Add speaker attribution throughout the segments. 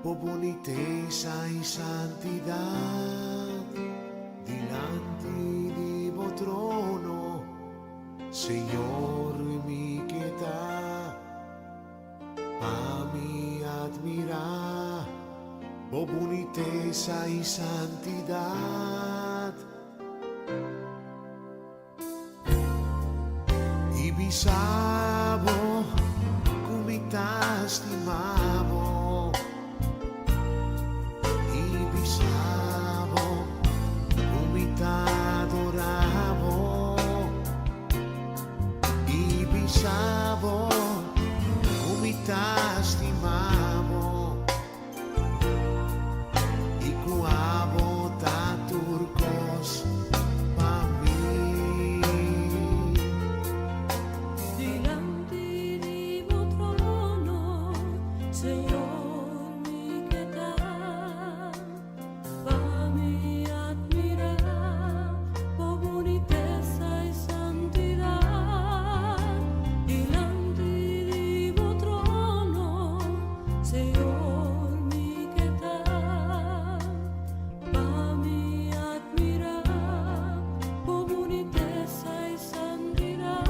Speaker 1: por boniteza y santidad, delante de tu trono, Señor, mi quieta, a mí admira, por boniteza y santidad. Y bisabo, kumita estimabo, y bisabo, kumita adorabo, y bisabo, kumita estimabo, y kuabo taturkos pa mí.
Speaker 2: Delante de tu trono, Señor, mi quieta, para mí admirar, por boniteza y santidad. Delante de tu trono, Señor, mi quieta, para mí admirar, por boniteza y santidad.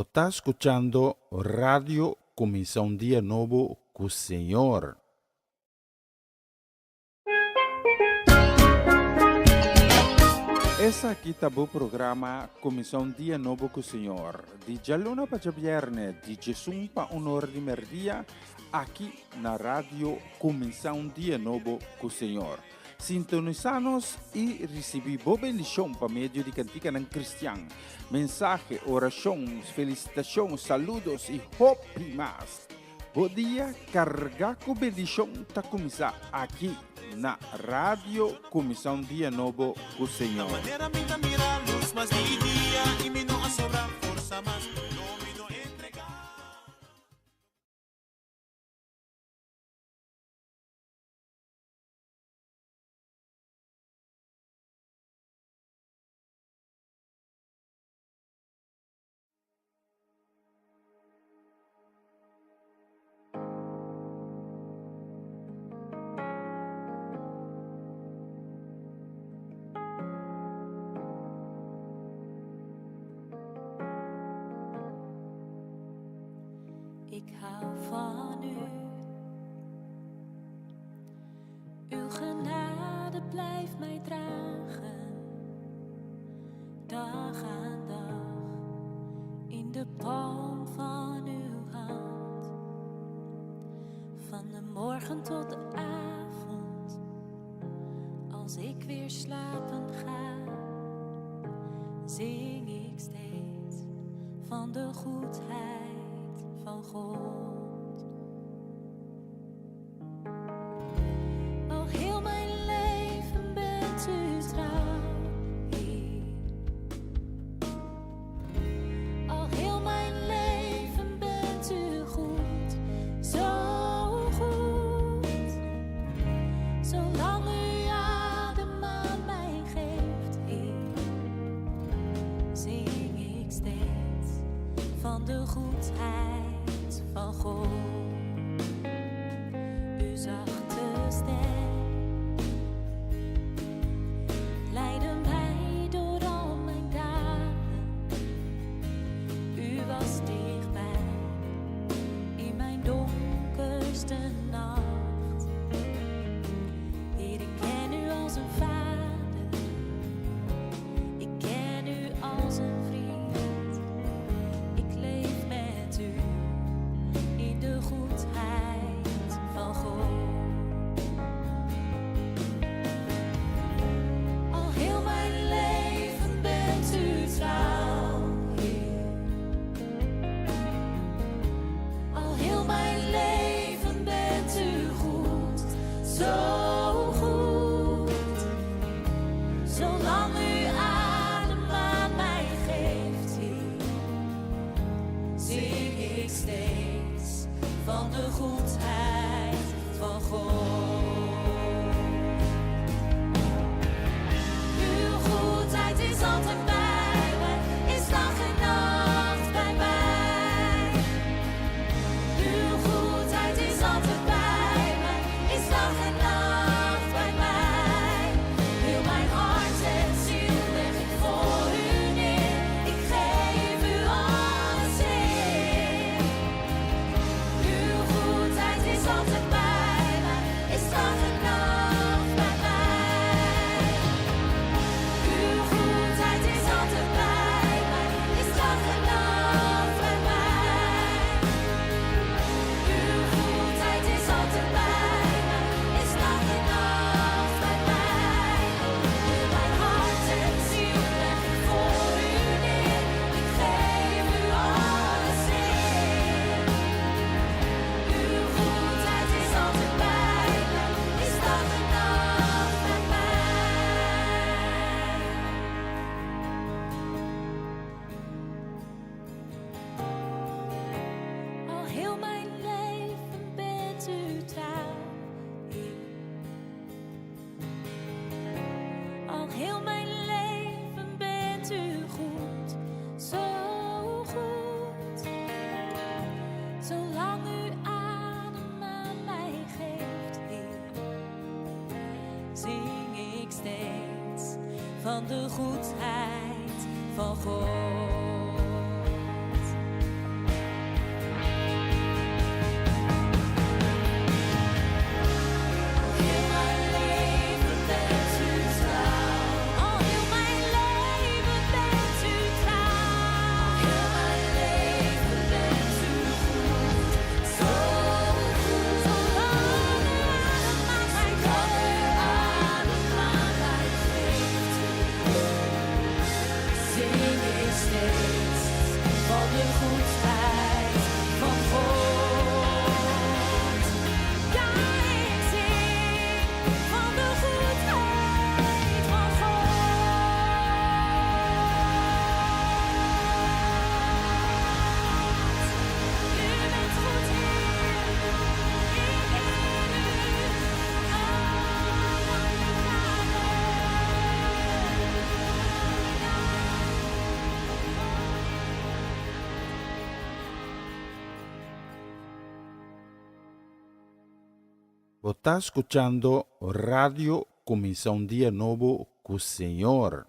Speaker 3: Está escuchando Radio Comisión Día Novo con el Señor. Essa aqui tá o programa Comissão Dia Novo com o Senhor. De Jaluna para Viernes, de Jesus para Honor de Merdia, aqui na Rádio Comissão Dia Novo com o Senhor. Sintonizanos e recebi boa bendição para meio de cantiga ng Cristian. Mensagem, oração, felicitações, saludos e hope mais. Bom dia, carga com bendição tá começar aqui na Rádio Comissão Dia Novo com o Senhor.
Speaker 2: Ik hou van u. Uw genade blijft mij dragen, dag aan dag, in de palm van uw hand. Van de morgen tot de avond, als ik weer slapen ga, zing ik steeds van de goedheid van God. Al heel mijn leven bent u trouw, Heer. Al heel mijn leven bent u goed, zo goed. Zolang u adem aan mij geeft, Heer, zing ik steeds van de goedheid van God. Uw zachte stem leidde mij door al mijn dagen. U was dichtbij in mijn donkerste nacht. Heer, ik ken u als een vader, ik ken u als een vriend. Ik leef met u in de goedheid van God. Al heel mijn leven bent u trouw, Heer. Al heel mijn leven bent u goed, zo goed. Zolang u adem aan mij geeft, Heer, zing ik steeds van de goedheid van God. Uw goedheid is altijd bij mij, is dag en nacht bij mij. Uw goedheid is altijd bij mij, is dag en nacht bij mij. Heel mijn hart en ziel leg ik voor u neer, ik geef u alles, Heer. Uw goedheid is altijd bij mij, is dag en nacht bij mij. Uw goedheid is altijd bij mij, is dag en nacht bij mij. Uw goedheid is altijd bij mij, is dag en nacht bij mij. Heel mijn hart en ziel leg ik voor u neer, ik geef u alles, Heer. Uw goedheid is altijd bij mij, is dag en nacht bij mij. Al heel mijn leven bent u trouw, Heer. Al heel mijn leven bent u goed, zo goed. Zolang u adem aan mij geeft, Heer, zing ik steeds van de goedheid van God.
Speaker 3: Você está escuchando Radio Comissão Dia Novo com o Senhor.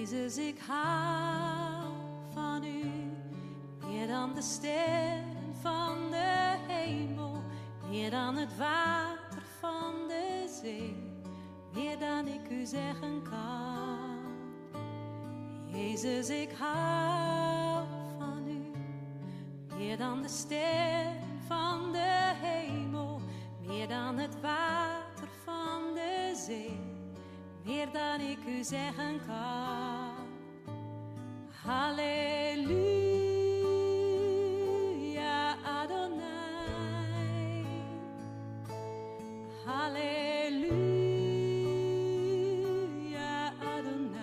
Speaker 2: Jezus, ik hou van u, meer dan de sterren van de hemel, meer dan het water van de zee, meer dan ik u zeggen kan. Jezus, ik hou van u, meer dan de sterren van de hemel, meer dan het water van de zee, meer dan ik u zeggen kan. Halleluja, Adonai. Halleluja, Adonai.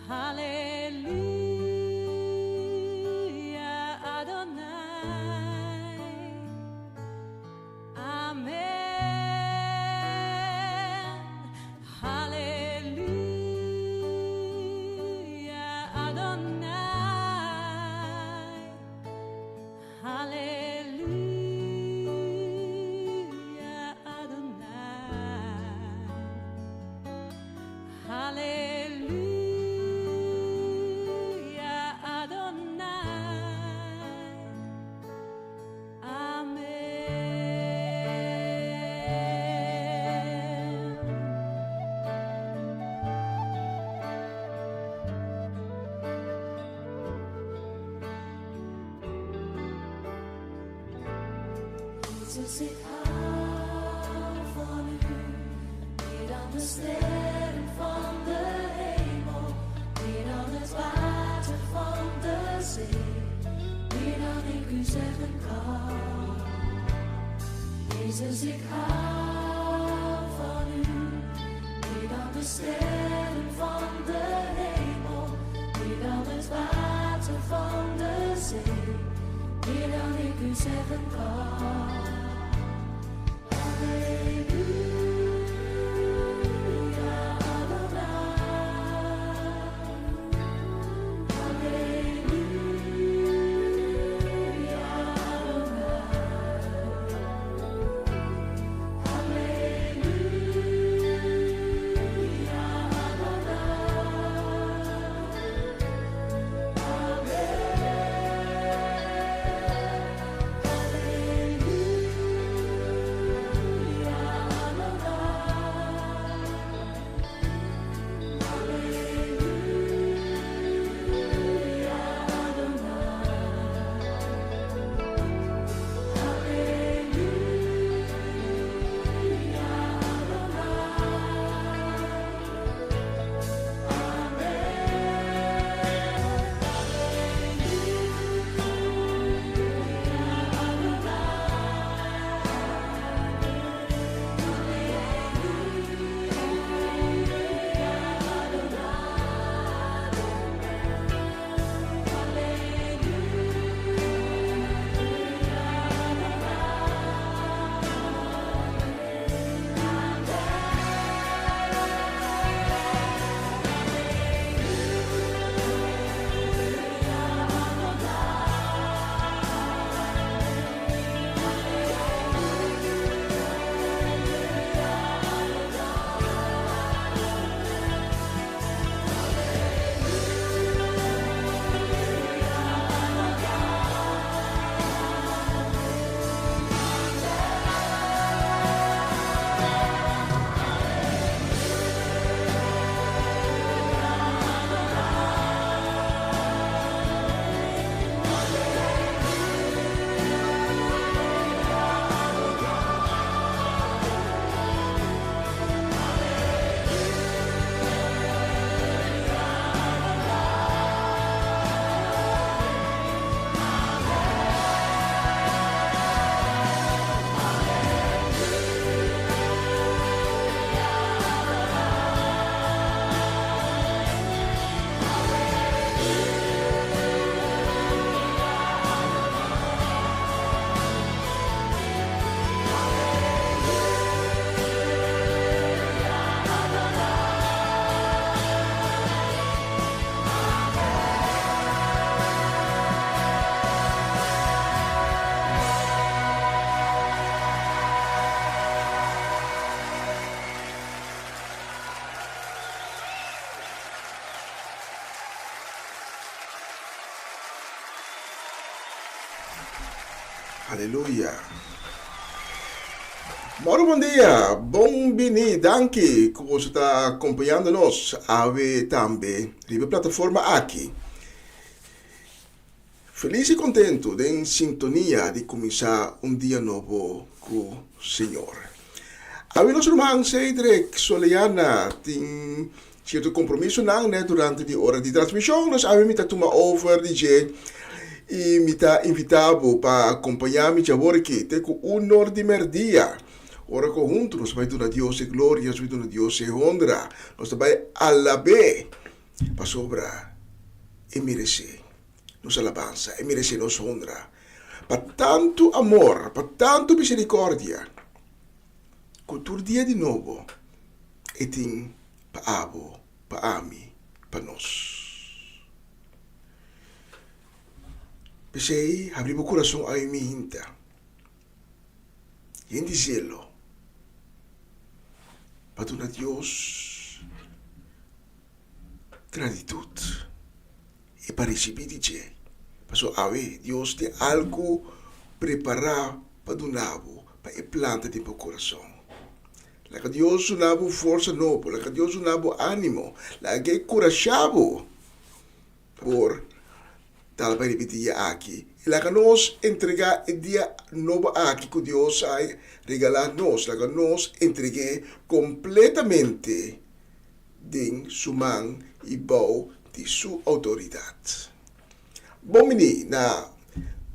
Speaker 2: Halleluja, Adonai. Amen. Halleluja, Adonai. Halleluja, Adonai. Halleluja, Adonai. Amen. Jezus, ik hou van u, meer dan de sterren van de hemel, meer dan het water van de zee, meer dan ik u zeggen kan. Jezus, ik hou van u, meer dan de sterren van de hemel, meer dan het water van de zee, meer dan ik u zeggen kan. Halleluja, Adonai. Halleluja, Adonai. Halleluja, Adonai. Amen.
Speaker 4: Aleluia. Muito bom dia, bom bini, danke que você está acompanhando nós, ave também, na plataforma aqui. Feliz e contento, em sintonia de começar dia novo com o Senhor. Ave nosso irmão Cedric Soliana tem certo compromisso durante a hora de transmissão, nós ave me tomar over DJ e me está invitado para acompanhar me agora aqui, tem com honor de merdia. Ora conjunto, nós vai dar a Deus a glória, nós vai dar a Deus a honra, nós vai alabar para sobra e merecer nossa alabança, e merecer nossa honra. Para tanto amor, para tanto misericórdia, cultura dia de novo, e tem para abo, para ami, para nós. Pensei, abrir o coração a mim hinta, e em dizê-lo, para dar a Deus gratitude e para receber de Deus. Paso ave, Deus tem algo preparado para donavo, para planta de meu coração. Laga Deus donavo força novo, laga Deus donavo ânimo, laga corajado por tal para repetir aqui. E laga nós entregar o dia novo aqui que Deus vai regalar nós, laga nós entregar completamente de sua mão e bom de sua autoridade. Bom menino, na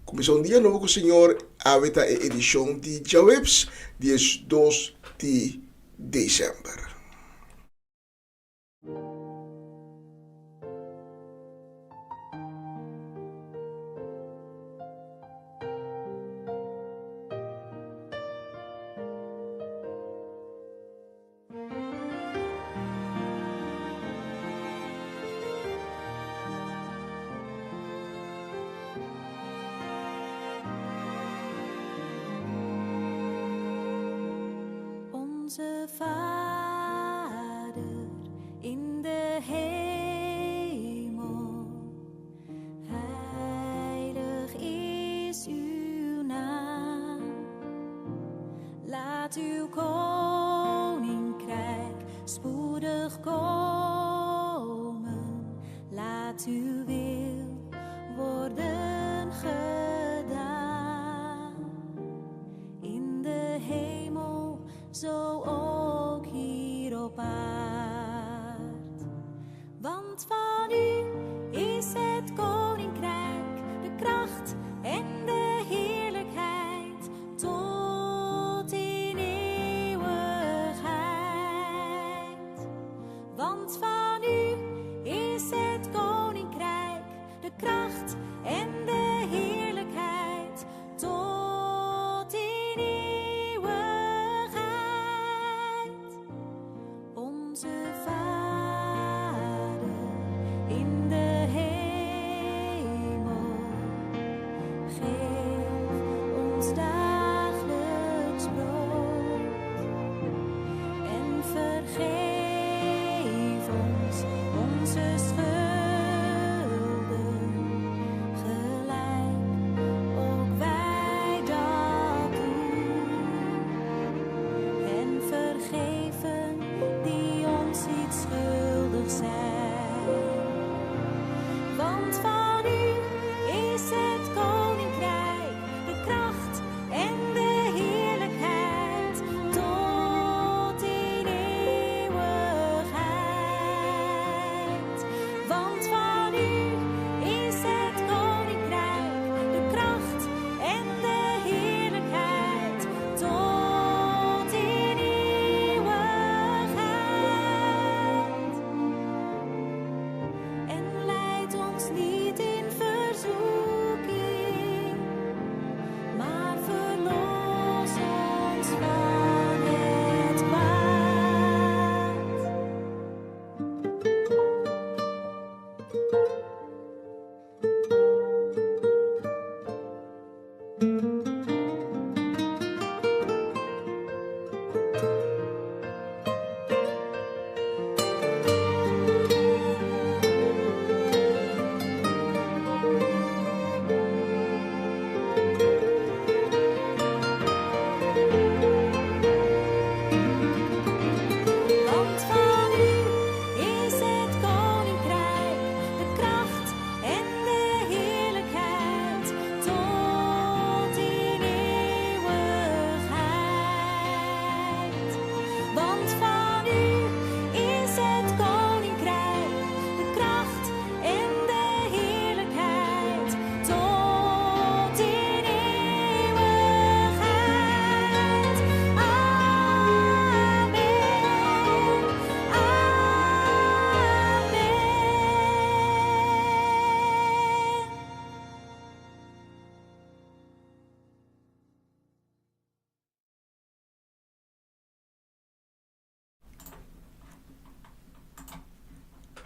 Speaker 4: Comissão Dia Novo com o Senhor, a edição de Jawebs, dia 2 de dezembro.
Speaker 2: Onze Vader in de hemel, heilig is uw naam. Laat uw koninkrijk spoedig komen. Laat uw wil worden gedaan. In de hemel, zo ook hier op aard. Want van u is het koninkrijk, de kracht en de heerlijkheid tot in eeuwigheid. Want van u is het koninkrijk, de kracht en de heerlijkheid tot in eeuwigheid. Onze Vader in de hemel, geef ons dagelijks brood en vergeef ons onze schulden, gelijk ook wij dat doen. En vergeven die ons iets schuldig zijn. Want van u is het koninkrijk, de kracht en de heerlijkheid tot in eeuwigheid.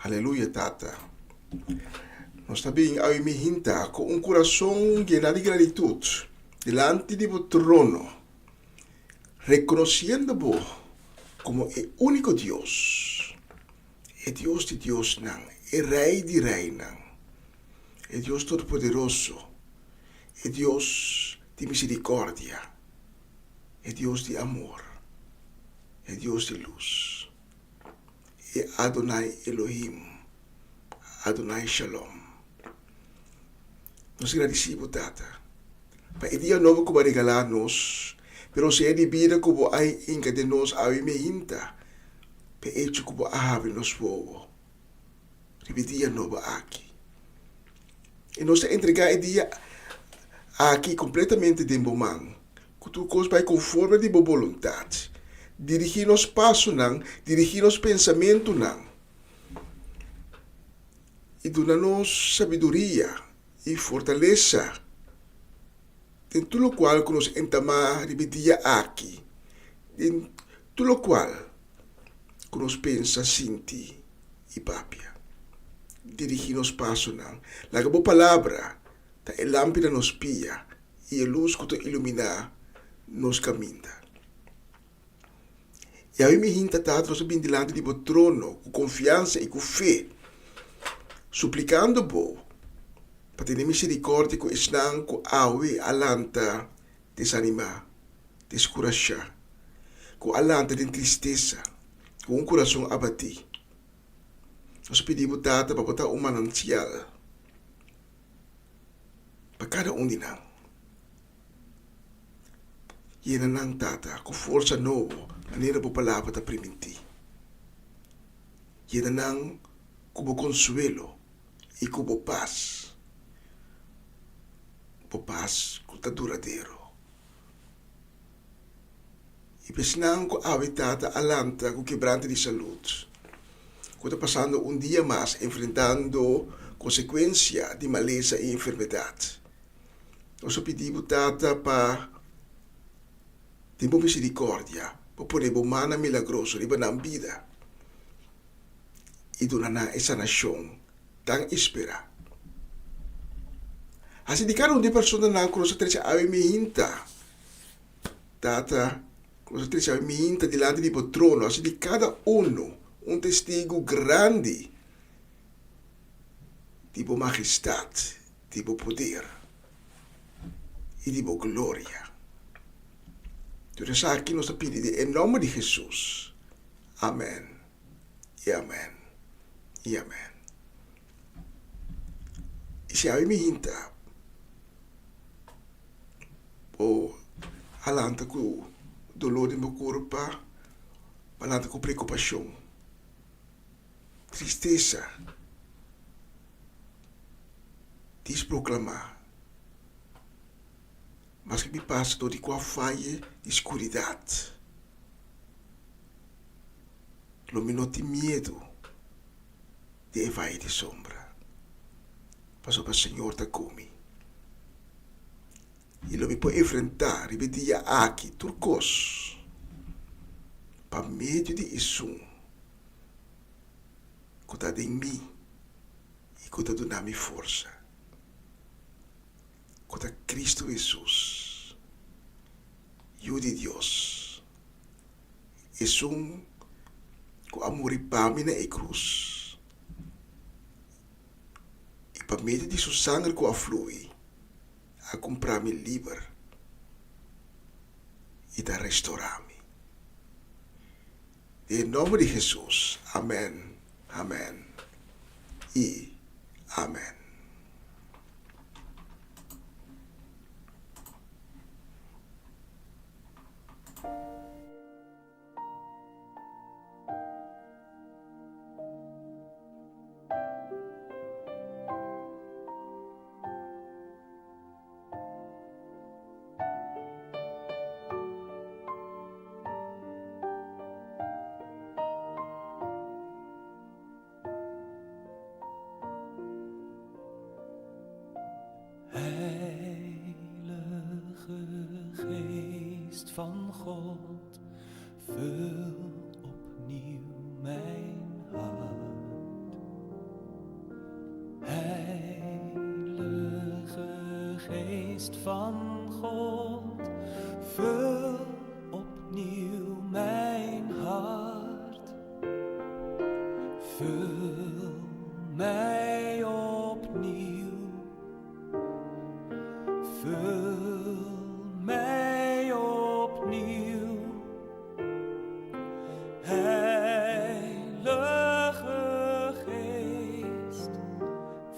Speaker 4: Aleluia, Tata. Nós também ao me hinta com um coração lleno de gratitude delante de vosso trono, reconhecendo-vos como o único Deus, é Deus de Deus não, é Rei de Rei não, é Deus Todo-Poderoso, é Deus de misericórdia, é Deus de amor, é Deus de luz, é Adonai Elohim, Adonai Shalom. Nós agradecemos, Tata, para o dia novo que vai regalar-nos, pero se é de vida que vai encadenar-nos a me hinta, para o hecho que vai abrir nos povo, o dia novo aqui. E nós entregar o dia aqui completamente de mão, que tu coisa vai conforme de boa vontade, dirigir nos passos não, dirigir nos pensamentos não, e dar-nos sabedoria e fortaleza, em tudo o qual que nos entamar de dia aqui, em tudo o qual que nos pensa, sente e papia. Dirigir nos passos não. La boa palavra, tá a lâmpada nos pia e a luz que te ilumina nos caminha. E aí me hinta tanto nós bem delante de bo trono, com confiança e com fé, suplicando-bo para ter misericórdia com esnang com awe alanta desanimar, descurajar, com alanta de tristeza, com um coração abatido. Nós pedimos Tata para botar um manancial para cada um de nós. E nang Tata, com força nova, maneira por palavra da permitir. E nang com consuelo e com paz. Por paz que está duradouro. E pensando que a vida alanta com quebrante de saúde, que está passando um dia mais enfrentando consequência de maleza e enfermidade. Nós pedimos Tata para ter misericórdia, para poder mana milagroso de na vida e donar essa nação tão espera. Assim de cada um de pessoas na cruz três ave me hinta, Tata, cruz três ave me hinta delante de o trono, assim de cada um testigo grande de bo majestade, de bo poder e de bo glória. Então aqui nós pedimos em nome de Jesus. Amém. E amém. E amém. E se ave me hinta, o alanta com dolor de meu corpo, alanta com preocupação, tristeza, desproclamar, mas que me passa de qual falha de escuridade, iluminou de medo de vai de sombra, passou para o Senhor da come. E lo me pode enfrentar e dia aqui turcos para meio de isso que está em mim e que está dando me força que está Cristo Jesus e o de Deus é com amor e pamina e cruz e para meio de seu sangue que aflui a comprar-me livre e a restaurar-me. Em nome de Jesus. Amém. Amém. E amém.
Speaker 5: Geest van God, vul opnieuw mijn hart. Geest van God, vul opnieuw mijn hart. Vul mij opnieuw. Vul mij opnieuw. Heilige Geest,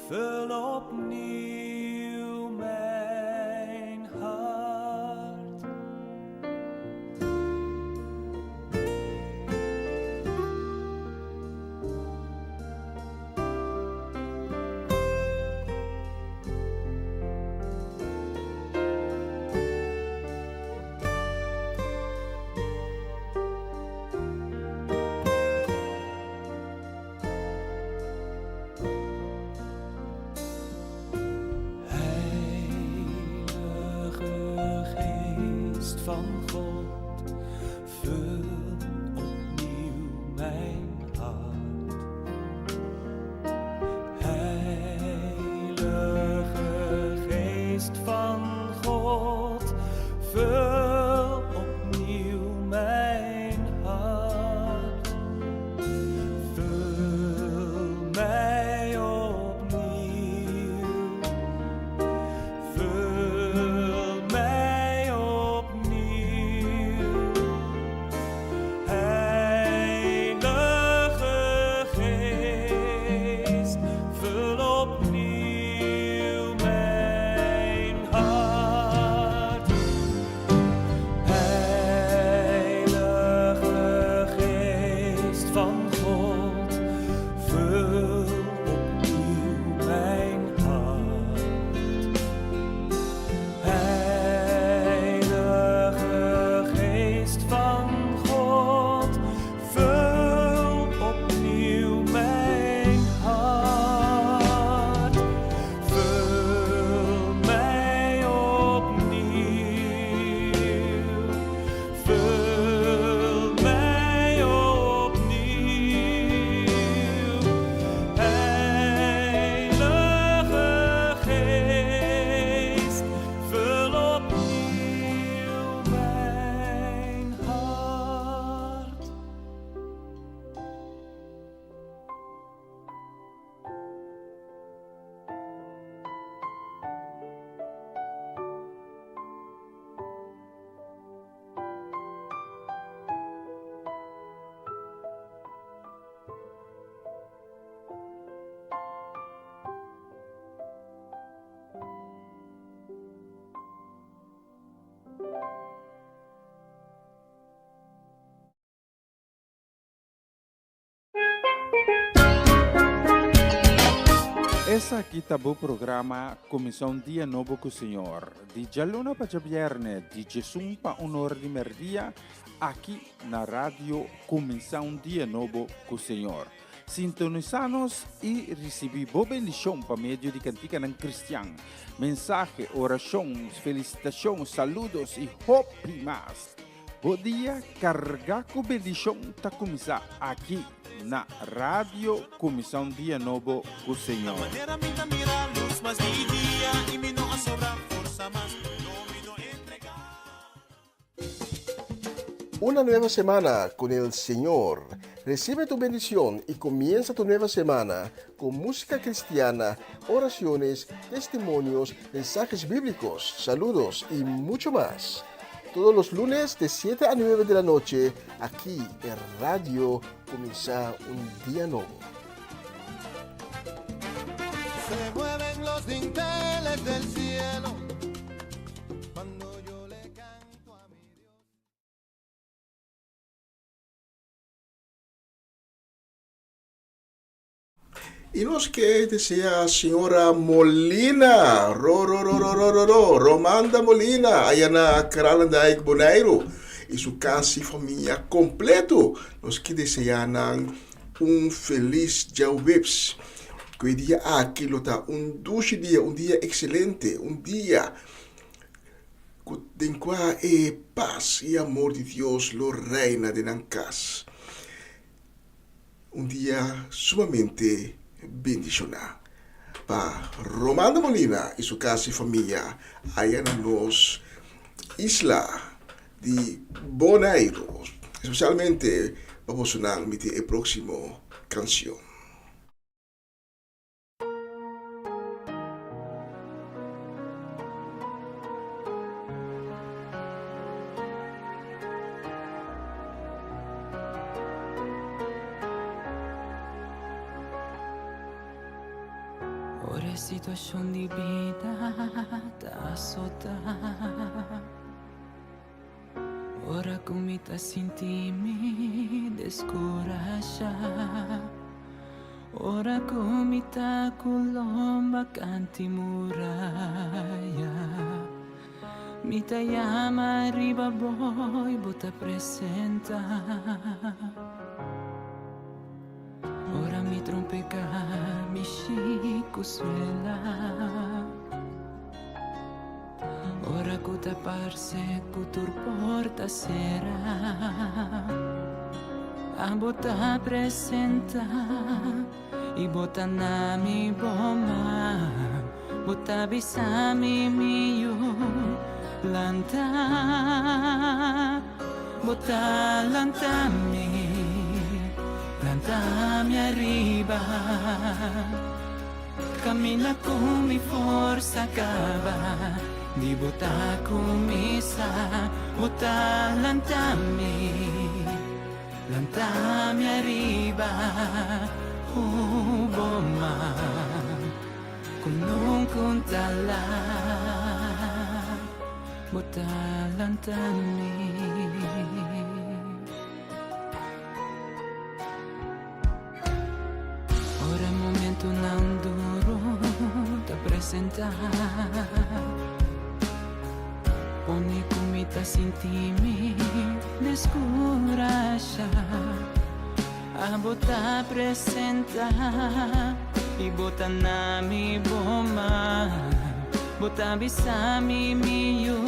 Speaker 5: vul opnieuw mijn hart. Van God, vul opnieuw mijn hart. Heilige Geest van God, vul opnieuw mijn hart. Vul mij opnieuw. Vul mij opnieuw. Heilige Geest, vul opnieuw mijn hart. Heilige Geest van God, vul opnieuw mijn hart. Heilige Geest van God, vul opnieuw mijn hart. Vul mij opnieuw. Vul mij opnieuw. Heilige Geest, vul opnieuw mijn hart.
Speaker 3: Essa aqui tá o programa Comissão Dia Novo com o Senhor. De Jaluna para Jabierne, de Jesus para Honor de Merdia, aqui na rádio Comissão Dia Novo com o Senhor. Sintonizanos e recebi boa bendição para meio de cantica ng Cristian. Mensagem, orações, felicitações, saludos e hope mais. Bom dia, carga com bendição tá começar aqui na rádio Comissão Dia Novo com o Senhor.
Speaker 4: Una nueva semana con el Señor. Recibe tu bendición y comienza tu nueva semana con música cristiana, oraciones, testimonios, mensajes bíblicos, saludos y mucho más. Todos los lunes de 7 a 9 de la noche, aquí en Radio Comienza un Día Nuevo.
Speaker 1: Se mueven los dinteles del cielo cuando yo le canto a mi Dios.
Speaker 4: Y nos que desea señora Molina, Romanda Molina, allá na Karalandaik Bonairo, y su casi familia completo. Nos que desean un feliz Jauvips. Que hoy día aquí lo está un dulce día, un día excelente, un día en cual paz y amor de Dios lo reina de Nancas. Un día sumamente bendicional. pa Romano Molina e sua casa e famiglia allá na nos isla di Bonaire, specialmente vamos sonar miti e prossimo canción.
Speaker 6: Ora situação de vida tá sota. Ora come tá sentimi descoraja. Ora come tá colomba canti muraya. Mi ta chiama arriva boy bota presenta. Ora mi trompega, mi chico suela. Ora cuta parse, cutur porta sera. A bota presenta, i bota nami boma. Bota bisami mio, lanta. Bota lantami. Cantami arriba, cammina come forza cava, di bota come sa, bota lantami arriba, bomma, con non contala, bota lantami. Ora è il momento non duro da presentare. Poni come ti sentimi descurascia. A bota presenta, i bota nami bomba, bota bisami mio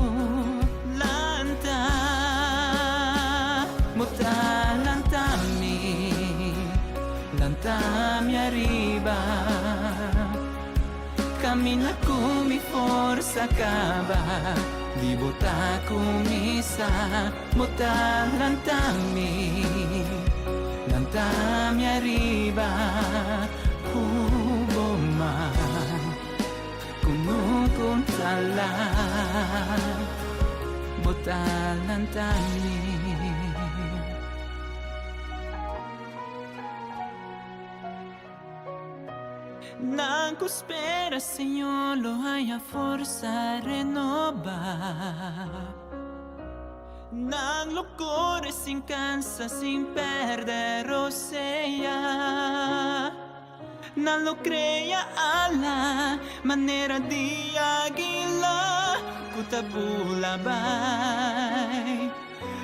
Speaker 6: lanta, bota lantami. Lantami arriba, cammina come forza cava, di bota come sa, bota lantami arriba, bomma, con non contala, bota lantami. Nanco spera, Signor, lo haya forza renovar. Nang lo cuore sin cansa, sin perdere osea. Non lo crea alla maniera di águila, cutabula bai,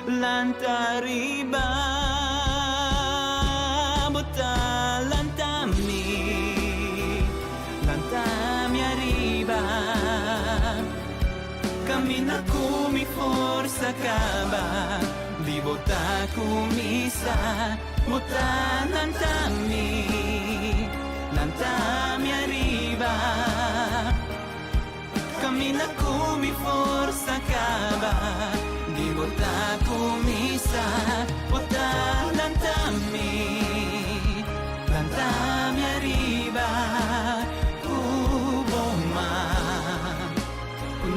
Speaker 6: lanta riba, bota lantami arriba, cammina come forza cava, di bota come sa, bota lantami arriba, cammina come forza cava, di bota come sa, bota lantami arriba, bomma,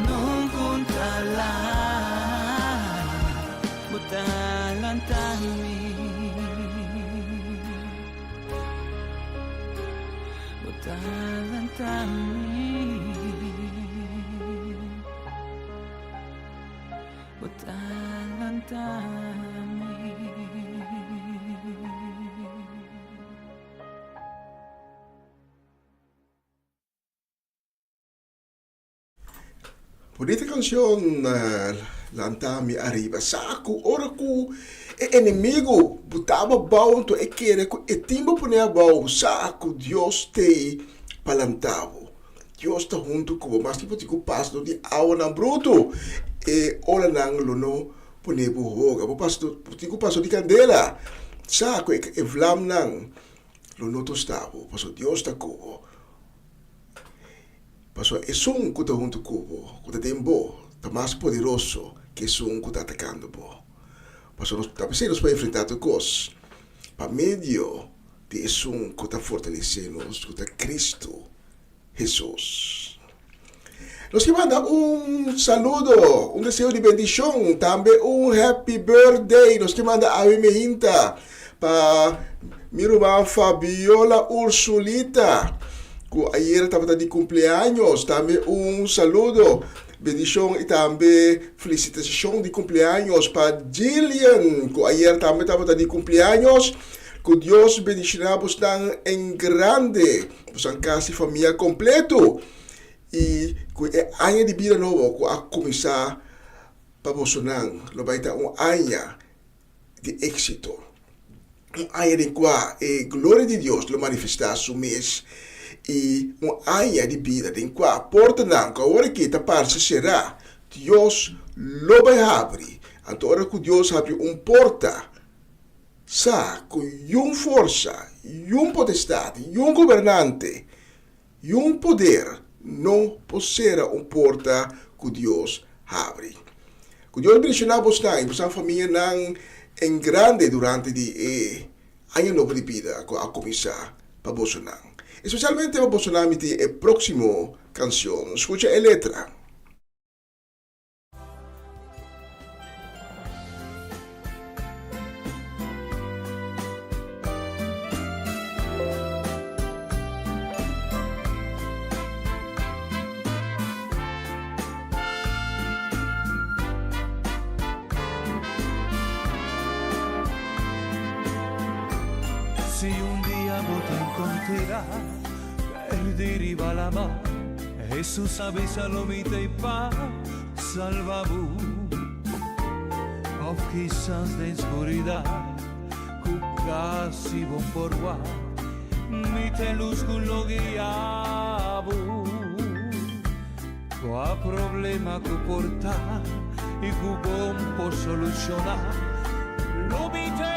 Speaker 6: non contala, bota lantami, bota lantami, bota lantami.
Speaker 4: Bonita canción, Lantami arriba. Saco, ora ku e inimigo botava bom, então e querer e timbo punha bom. Saco, Deus te palantavo. Deus está junto com mas tipo tico pasto de aula na bruto e ora nang lono punha bohoga. Bo pasto tico pasto de candela. Saco e vlam nang lono tostavo. Pasto Deus está com Pastor, es un que está junto cubo, que está está más poderoso que es un que está atacando. Pastor, nos vamos a enfrentar a cosas. Para medio de es un que está fortaleciendo, que está Cristo Jesús. Nos que manda un saludo, un deseo de bendición, también un happy birthday. Nos que manda a mi hinta para mi hermana Fabiola Ursulita, que ayer estaba de cumpleaños. También un saludo, bendición y también felicitación de cumpleaños para Gillian, que ayer también estaba de cumpleaños. Que Dios bendicionamos tan en grande, pues en casi familia completo. Y que año de vida nuevo que a comenzar para vosotros, lo va a estar un año de éxito. Un año de cual gloria de Dios lo manifesta a su mes. Y un año de vida de cual portan que ahora que esta parte será, Dios lo va a abrir. Entonces que Dios abre un porta, sa, con una fuerza, un potestad, un gobernante, un poder, no posera un porta que Dios abre. Que Dios bendiga vosotros y vuestra familia en grande durante el año nuevo de vida que a comenzar para vosotros. Especialmente para vosotros el próximo canción. Escucha la letra.
Speaker 5: Si un día vos te encontrarás perderá la mano, Jesús avísalo mi te pa salvabu. Of quizás de oscuridad, cu casi bon por guá, mi te luz con lo guiabu. Qua problema cu portar y cu bon por solucionar, lo mi te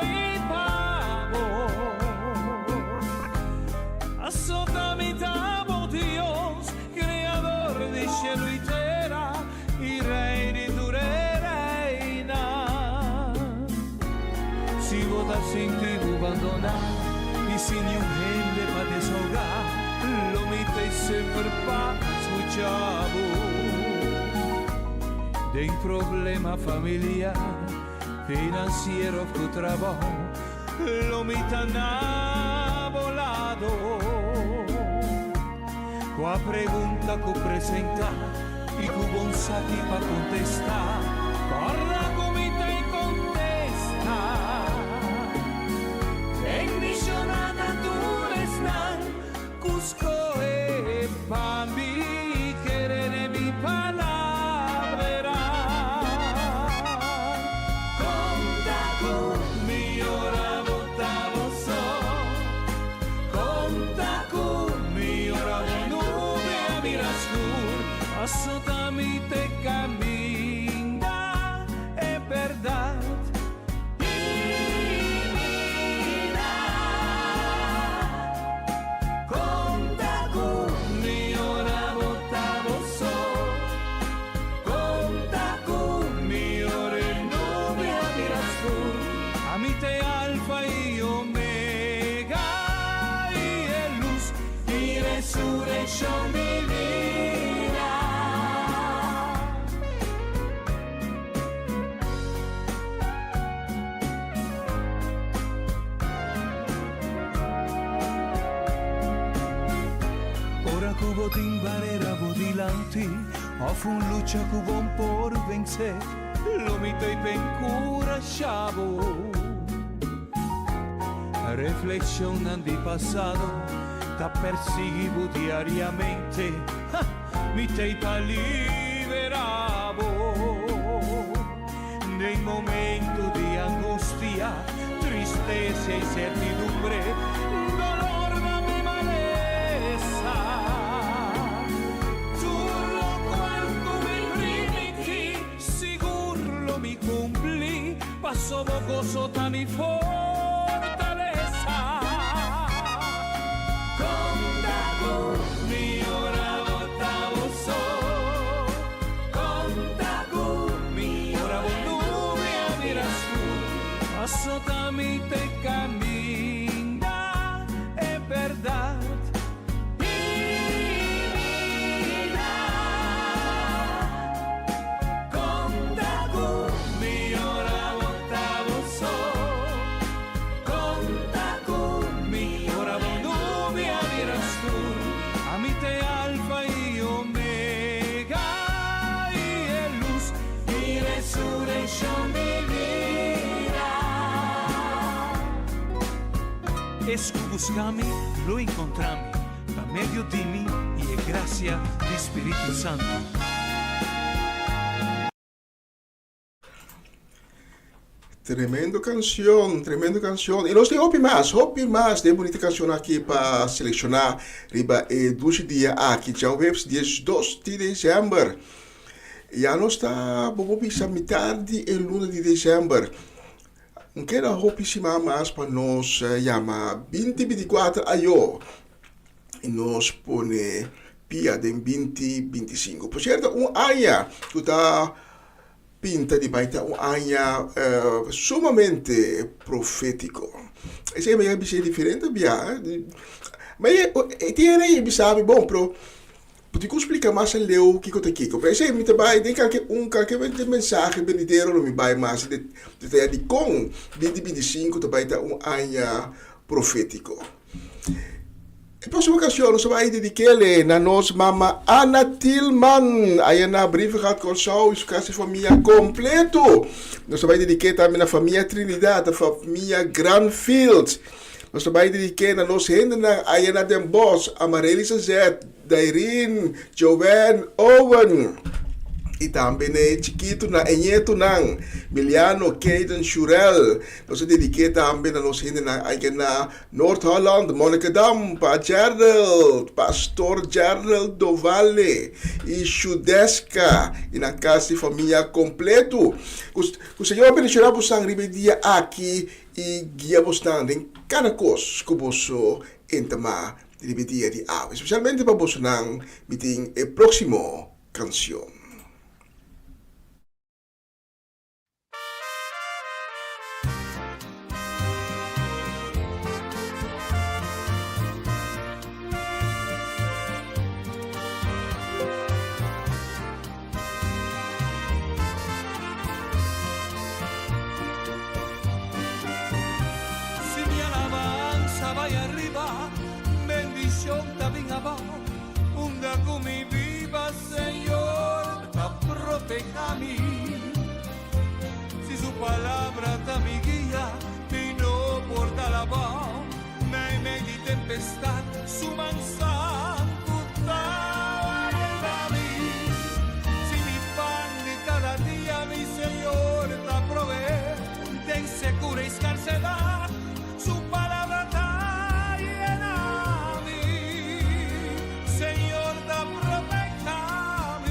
Speaker 5: Azotamitamo Dios, creador de cielo y tierra, y rey de tu reina. Si vos te sentido abandonar y sin ni un gente para desahogar, lo mite siempre para escuchar. De un problema familiar, financiero o trabajo, lo mitan a volado. Qua pregunta que presenta y que bon sati pa contestar, parla come te contesta. En misionata tu estar, Cusco e Pambi, querere mi palabra. Conta con mi ora votavo so, conta con mi ora Assolutamente te camina, es verdad. Y mira, conta con mi ora votavo so, conta con mi ora nube a mirastur, a mi te alfa y omega, y luz y resurrección mi vida. Cubo din barrera vodilanti, of un lucha cubon por vencer, lo mito y pencura chavo. Reflexionan di passato, ta perseguivo diariamente, mi te pa liberavo. Nei momenti di angustia, tristezza e certidumbre, dolor da mi malesa. Paso gozo tan y fortaleza. Conta con mi ora votavo mí te camina en verdad. Es que buscame, lo encontrame, pa' medio de mí y es gracia del Espíritu Santo.
Speaker 4: Tremendo canción, tremenda canción. E nós temos hope mais de bonita canção aqui para selecionar. Riba e 12 dias aqui, já webs 12 de dezembro. Já nós está, vamos bisa metade e luna de dezembro. Não quero roupa mais para nós chama 2024 ayo. E nós põe pia de 2025. Por certo, ano que está pinta de baita ano sumamente profético. Esse é meio diferente, mas tem aí, sabe, bom, pro porque eu explicar mais a leu o que eu tenho. Por exemplo, me trabalha tem qualquer mensagem verdadeiro não me vai mais de com 2025 também tá ano profético. E próxima canção nós vai dedicar na nossa mama Ana Tillman. Aí na brief gaat com só isso casa família completo. Nós vai dedicar também na família Trinidad, a família Granfield. Nós vai dedicar na nossa renda na aí na Den Bosch, Amarelisa Zet, Dairin, Joven, Owen. E também chiquito na Enyeto nang Miliano, Caden, Shurel. Nós dediquei também na nossa gente na North Holland, Monica Dam, para Gerald, Pastor Gerald do Vale e Chudeska e na casa de família completo. O Senhor abençoará vos sangue dia aqui e guia vos em cada coisa que vos entama de dia de ave. Especialmente para vos nang meeting e próximo canção.
Speaker 5: Si su palabra está mi guía y no porta la voz, me di tempestad, su mansa para mí. Si mi pan de cada día mi Señor te provee, ten segura y escarcedad, su palabra está llena a mí. Señor, te proteja a mí.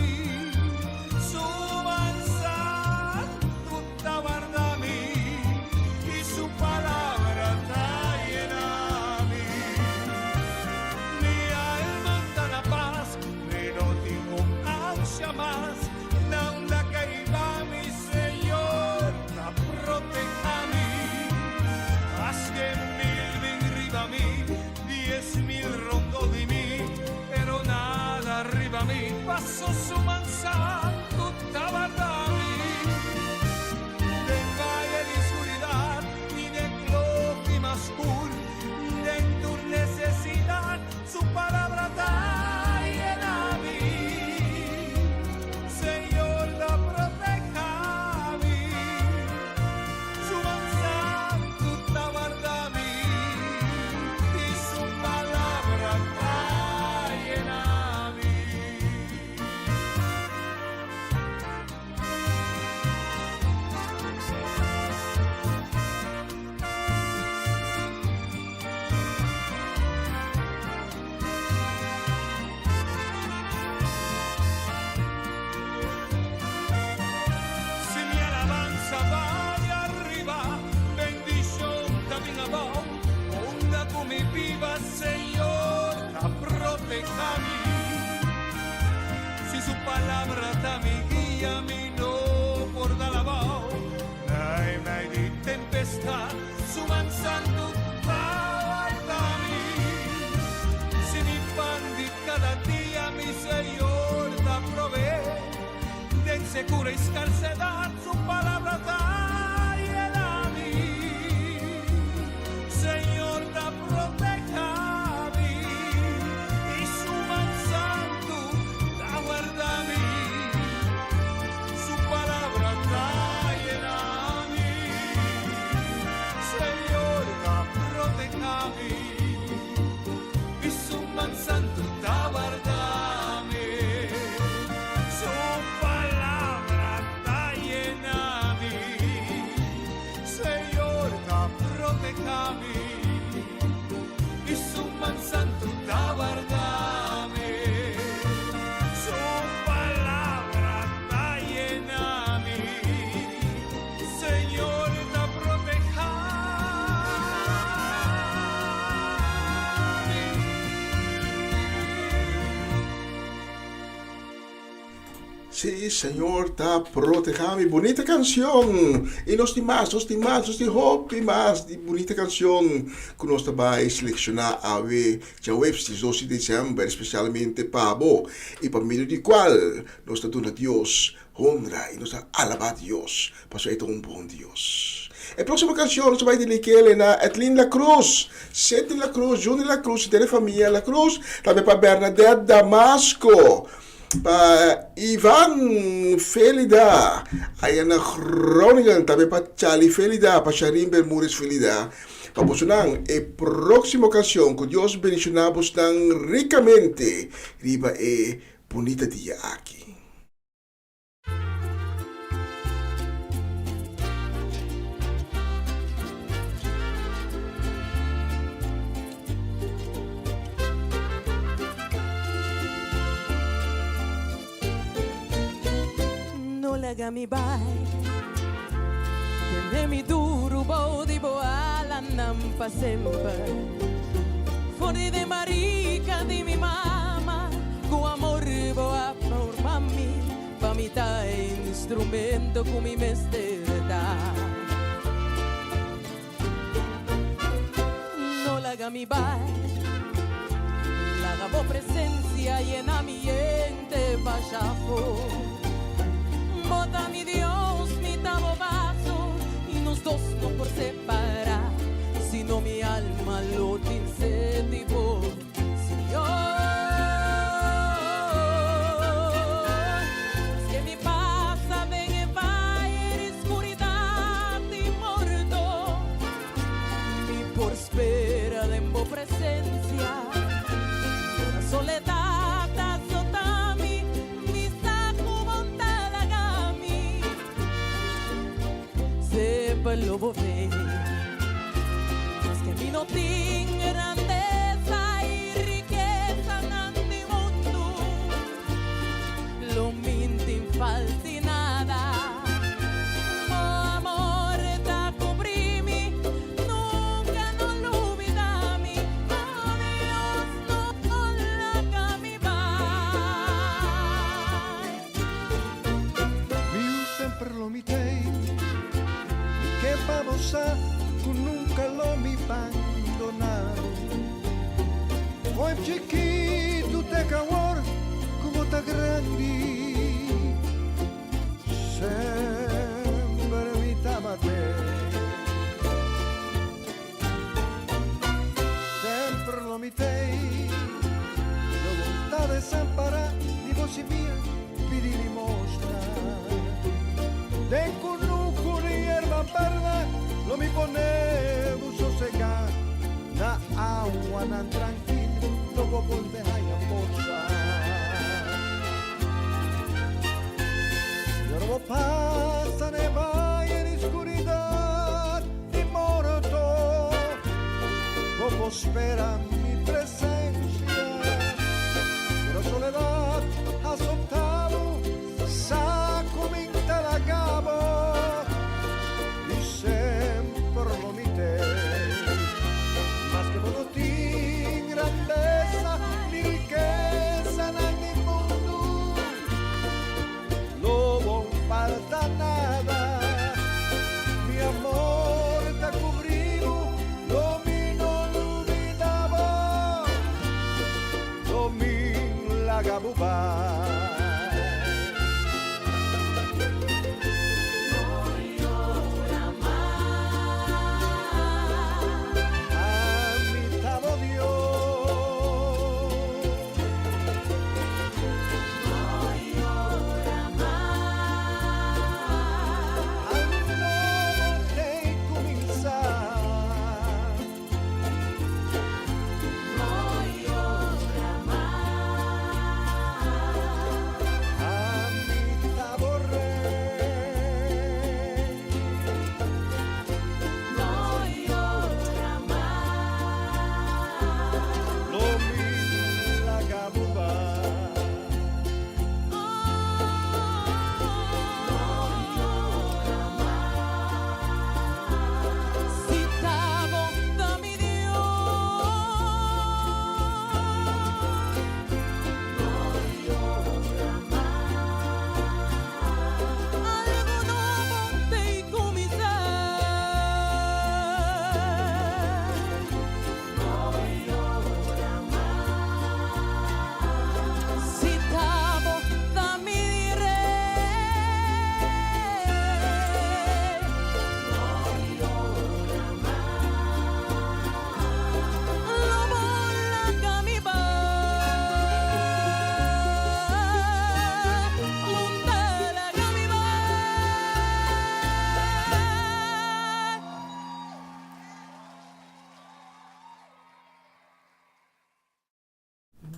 Speaker 5: Passo su mansa tutta guardami del valle di oscuridad y de clima oscuro de tu necesidad su palabra está llena a mí Señor la proteja a mí su mansa tutta guardami y su palabra está llena a mí. Si su palabra está mi guía, mi no por da la voz, hay di tempestad, se cura escarcedad, su palabra da llena a mí. Señor, da proteja a mí, y su mansanto da guarda a mí. Su palabra da llena a mí. Señor, da proteja a mí, y su mansanto da guarda a mí. Su palabra da llena a mí. Señor, da proteja a mí, y su mansanto da guarda a mí. Su palabra da llena a mí. Señor, da proteja a mí.
Speaker 4: Sí, Señor, ta protejami. Bonita canción. E nós temos mais, nós temos hope mais de bonita canção que nós vai selecionar a ver já o 12 de dezembro, especialmente para bo e para meio de qual nós damos a Deus honra e nós alabar a Deus, para ser um bom Deus. A próxima canção nós vai dedicar na Etlin La Cruz, Sete La Cruz, Juni La Cruz, e a família La Cruz, também para Bernadette Damasco, para Ivan Felida, aí na Groningen, também para Charlie Felida, para Sharim Bermúdez Felida. Vamos a próxima canción que Dios bendicionamos tan ricamente. Riba bonita día aquí.
Speaker 7: No la gami bai, tiene mi duro body boa la nampa sempre. Fuori de marica di mi mamma, con amor boa por mami, pa mi ta instrumento con mi mesterda. No la gami bai, la gabo presencia y en ambiente vayafo. Bota mi Dios, mi tabobazo, y nos dos no por separar, sino mi alma lo dice tipo, Señor. Si mi pasa ven y va en oscuridad y muerto, mi por espera de en presencia, la soledad. Lo ve, es que mi no tiene grandeza y riqueza en mi mundo, lo minti falti nada, mo amor da cobrimi, nunca no lo olvidami, oh Dios no la cami vai.
Speaker 1: Io sempre lo mitei che famosa che nunca lo mi abbandonato. Poi chiquito te cawar come ta grandi, sempre mi tamate, sempre lo mitei, la volontà de Sampara di voce mia vi dimostra, de conosco di erba perda, lo mi ponevo sossegar, na agua nan tranquilo, dopo ponte hai a forza. Yerbo pasa ne vai en oscuridad y morto, dopo espera mi presencia, pero soledad azotado, saco mi la cabo y sempre lo mite, más que todo ti grandeza ni riqueza en el mundo, no falta nada, mi amor te cubrió, lo mi no olvidaba, lo mi la gabuba.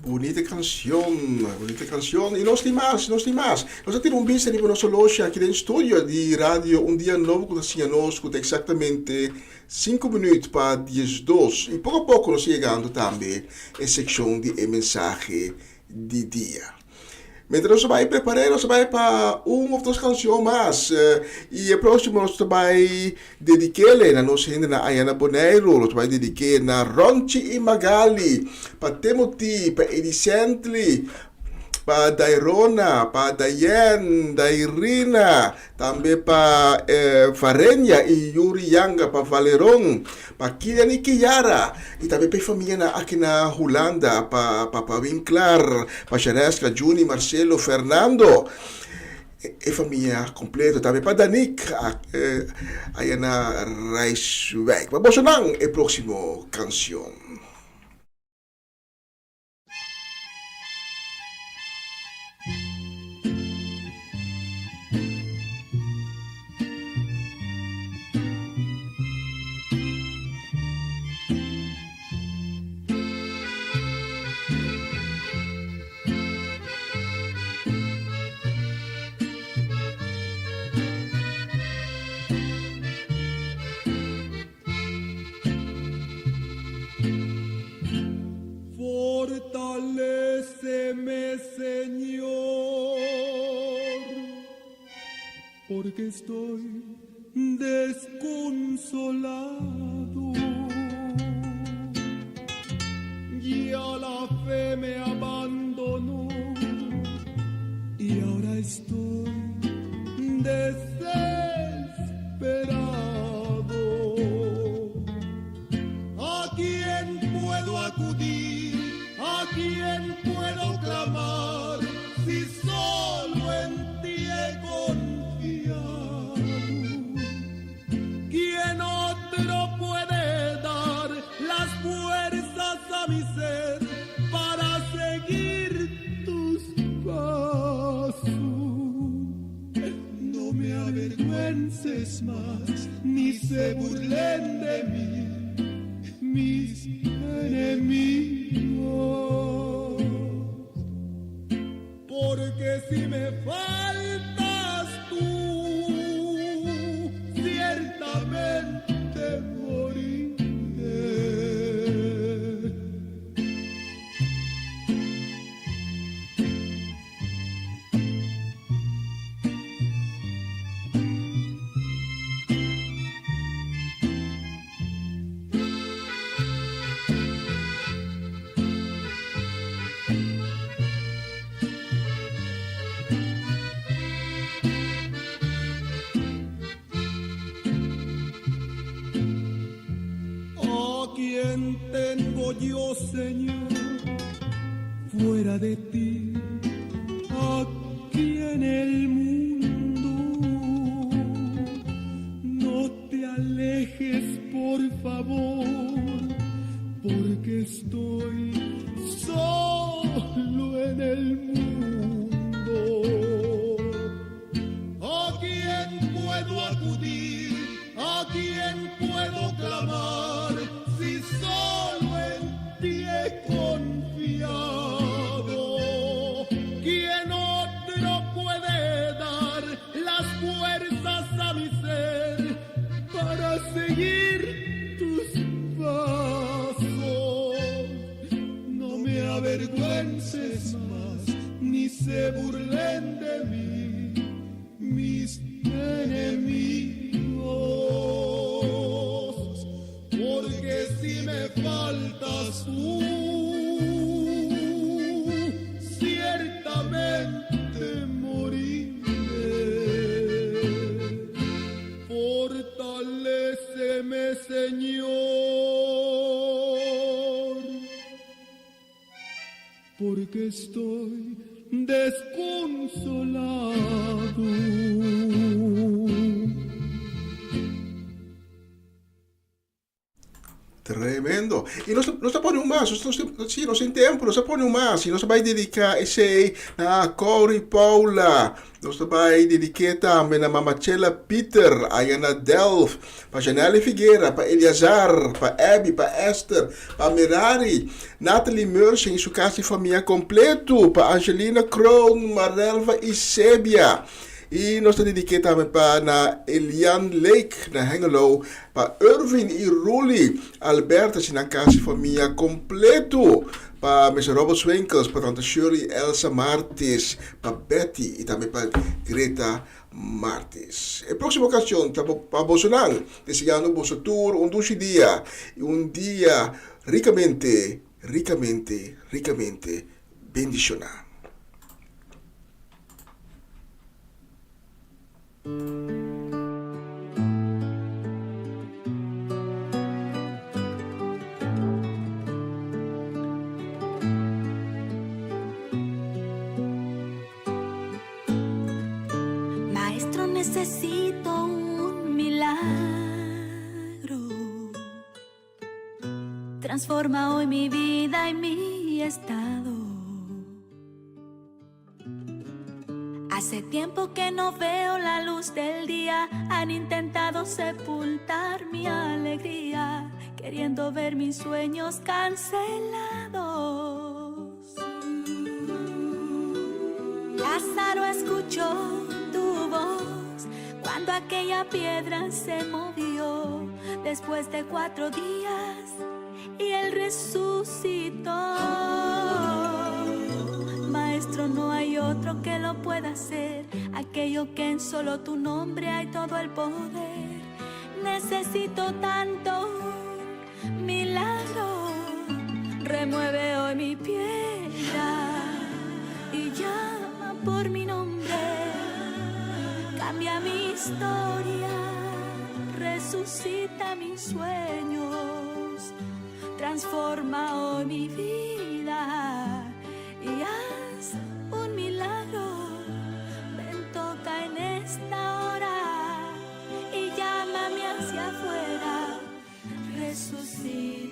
Speaker 4: Bonita canción. E nós tem mais. Nós temos um bicho ali nossa loja aqui no estúdio de rádio Um Dia Novo, que assim nós escuta exatamente 5 minutos para 10:02. E pouco a pouco nós chegando também em secção de mensagem de dia. Mientras nós vai preparar, nós vai para uma ou duas canções mais. E a próxima nós vai dedicar na nossa gente na Ayana Boneiro, nós vai dedicar na Ronchi e Magali, para Timothy, para Edicently, para Dairona, para Dayen, Dairina, também para Farenya e Yuri Yanga, para Valeron, para Kilian e Kiara, e também para a família aqui na Holanda, para Winkler, para Chanesca, Juni, Marcelo, Fernando, e família completa, também para Danik, aí na Rijswijk. Vamos a a próxima canção.
Speaker 5: Fortaléceme, Señor, porque estoy desconsolado. Ya la fe me abandonó y ahora estoy desesperado. ¿A quién puedo acudir? ¿A quién puedo clamar si solo en ti he confiado? ¿Quién otro puede dar las fuerzas a mi ser para seguir tus pasos? No me avergüences más, ni se burlen de mí mis enemigos, porque si me faltas tú, ciertamente moriré. ¿Quién tengo yo, Señor, fuera de ti, aquí en el mundo? No te alejes, por favor, porque estoy solo en el mundo. ¿A quién puedo acudir? ¿A quién puedo clamar? Si solo en ti he confiado, ¿quién otro puede dar las fuerzas a mi ser para seguir tus pasos? No me avergüences más, ni se burlen de mí mis enemigos, porque si me faltas tú, ciertamente moriré. Fortaléceme, Señor, porque estoy desconsolado.
Speaker 4: entendo. E nós ponemos mais, nós em tempo, nós ponemos mais, e nós vai dedicar esse a Corey Paula, nós vai dedicar também a Mamachela Peter, a Ana Delf, para Janelle Figueira, para Eliazar, para Abby, para Esther, para Merari, Natalie Merchen, em sua casa e família completo, para Angelina Kroon, Marelva e Sebia. E nós dedicamos também para Elian Lake, na Hengelo, para Irvin e Ruli, Alberta, na casa e família completo, para Mr. Robert Swinkels, para Tante Shirley, Elsa Martis, para Betty e também para Greta Martis. A próxima ocasião, para Bolsonaro, desejando vos tour um dia ricamente bendicionado.
Speaker 2: Maestro, necesito un milagro. Transforma hoy mi vida y mi estado. Hace tiempo que no veo la luz del día. Han intentado sepultar mi alegría, queriendo ver mis sueños cancelados. Lázaro escuchó tu voz cuando aquella piedra se movió después de 4 días y él resucitó. Maestro, no hay otro que lo pueda hacer, aquello que en solo tu nombre hay todo el poder. Necesito tanto un milagro, remueve hoy mi piedra y llama por mi nombre. Cambia mi historia, resucita mis sueños, transforma hoy mi vida y haz un milagro. Ven, toca en esta hora y llámame hacia afuera, resucítame.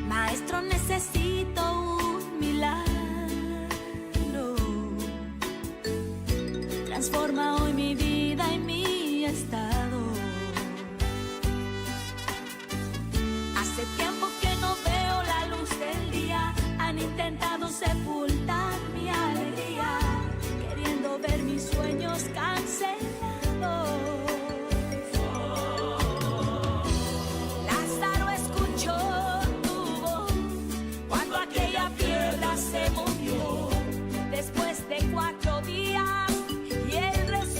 Speaker 2: Maestro, necesito un milagro. Transforma hoy mi vida y mi estado. Hace tiempo que no veo la luz del día. Han intentado sepultar mi alegría, queriendo ver mis sueños cancelados. Lázaro escuchó tu voz cuando aquella piedra se movió después de 4 días y él resucitó.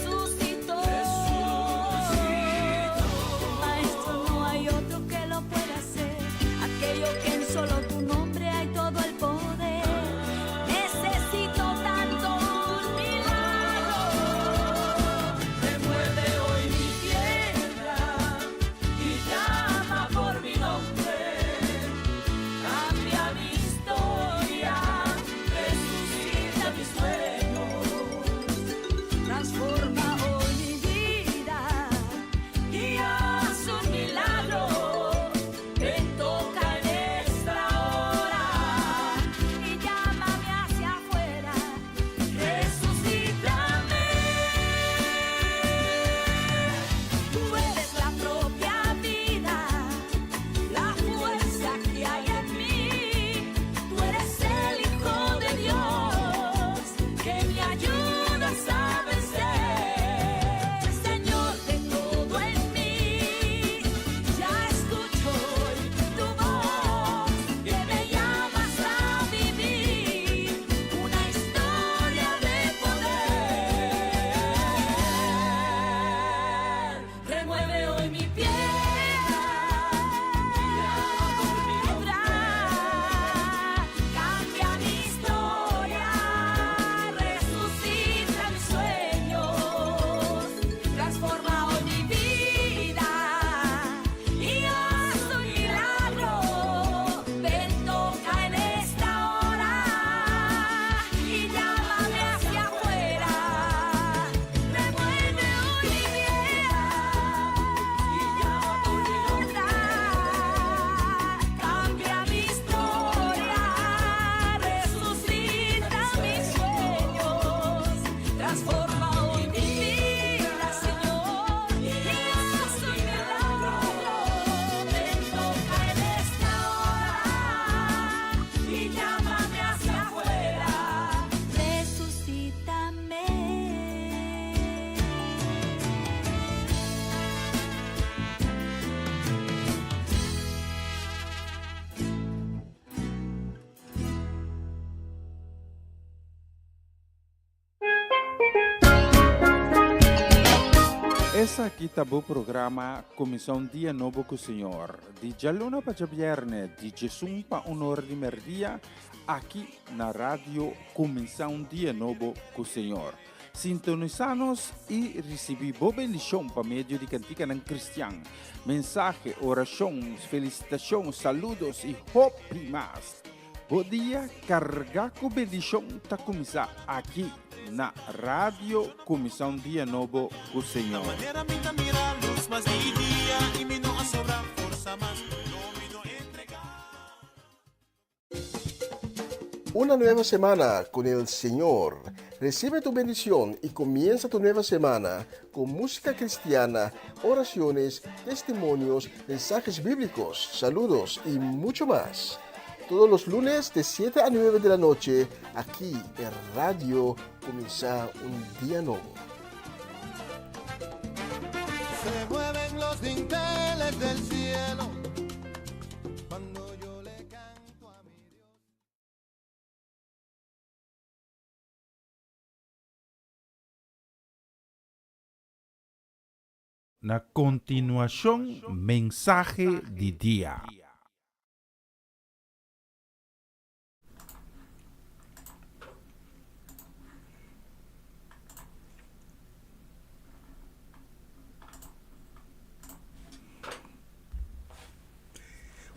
Speaker 3: Essa aqui tá o programa Comissão Dia Novo com o Senhor. De Jalona para Viernes, de Jesus para Honor de Merdia, aqui na rádio Comissão Dia Novo com o Senhor. Sintonizanos e recebi boa bendição para meio de cantiga não cristiano. Mensagem, orações, felicitações, saludos e hope mais. Bom dia, carregar com bendição tá começar aqui na rádio Comissão Dia Novo com o Senhor.
Speaker 4: Una nueva semana con el Señor. Recibe tu bendición y comienza tu nueva semana con música cristiana, oraciones, testimonios, mensajes bíblicos, saludos y mucho más. Todos los lunes de 7 a 9 de la noche, aquí en Radio Comienza un Día Nuevo.
Speaker 1: Se mueven los dinteles del cielo cuando yo le canto a mi Dios.
Speaker 3: Na continuação, mensagem de dia.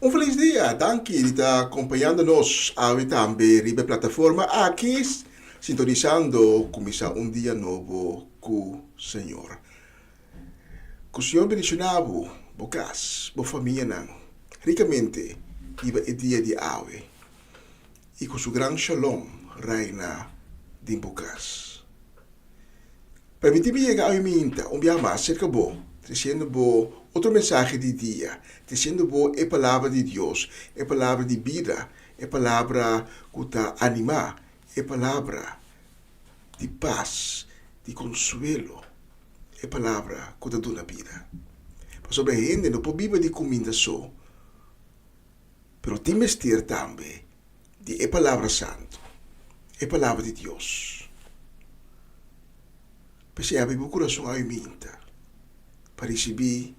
Speaker 4: Um feliz dia, danke de estar acompanhando-nos aí também na plataforma aqui, sintonizando Começar um Dia Novo com o Senhor. Que o Senhor bendicionado, bocas, boa família, não, ricamente, iba o dia de hoje, e com seu grande shalom reina de bocas. Permite-me chegar a minha, dia mais cerca bom, trazendo bom outro mensagem de dia, trazendo bom a palavra de Deus, a palavra de vida, a palavra que te anima, a palavra de paz, de consuelo, a palavra que te dá vida. Mas sobre a gente não pode viver de comida só, mas tem mestre também de a palavra santo, a palavra de Deus. Porque abre o coração a minha para receber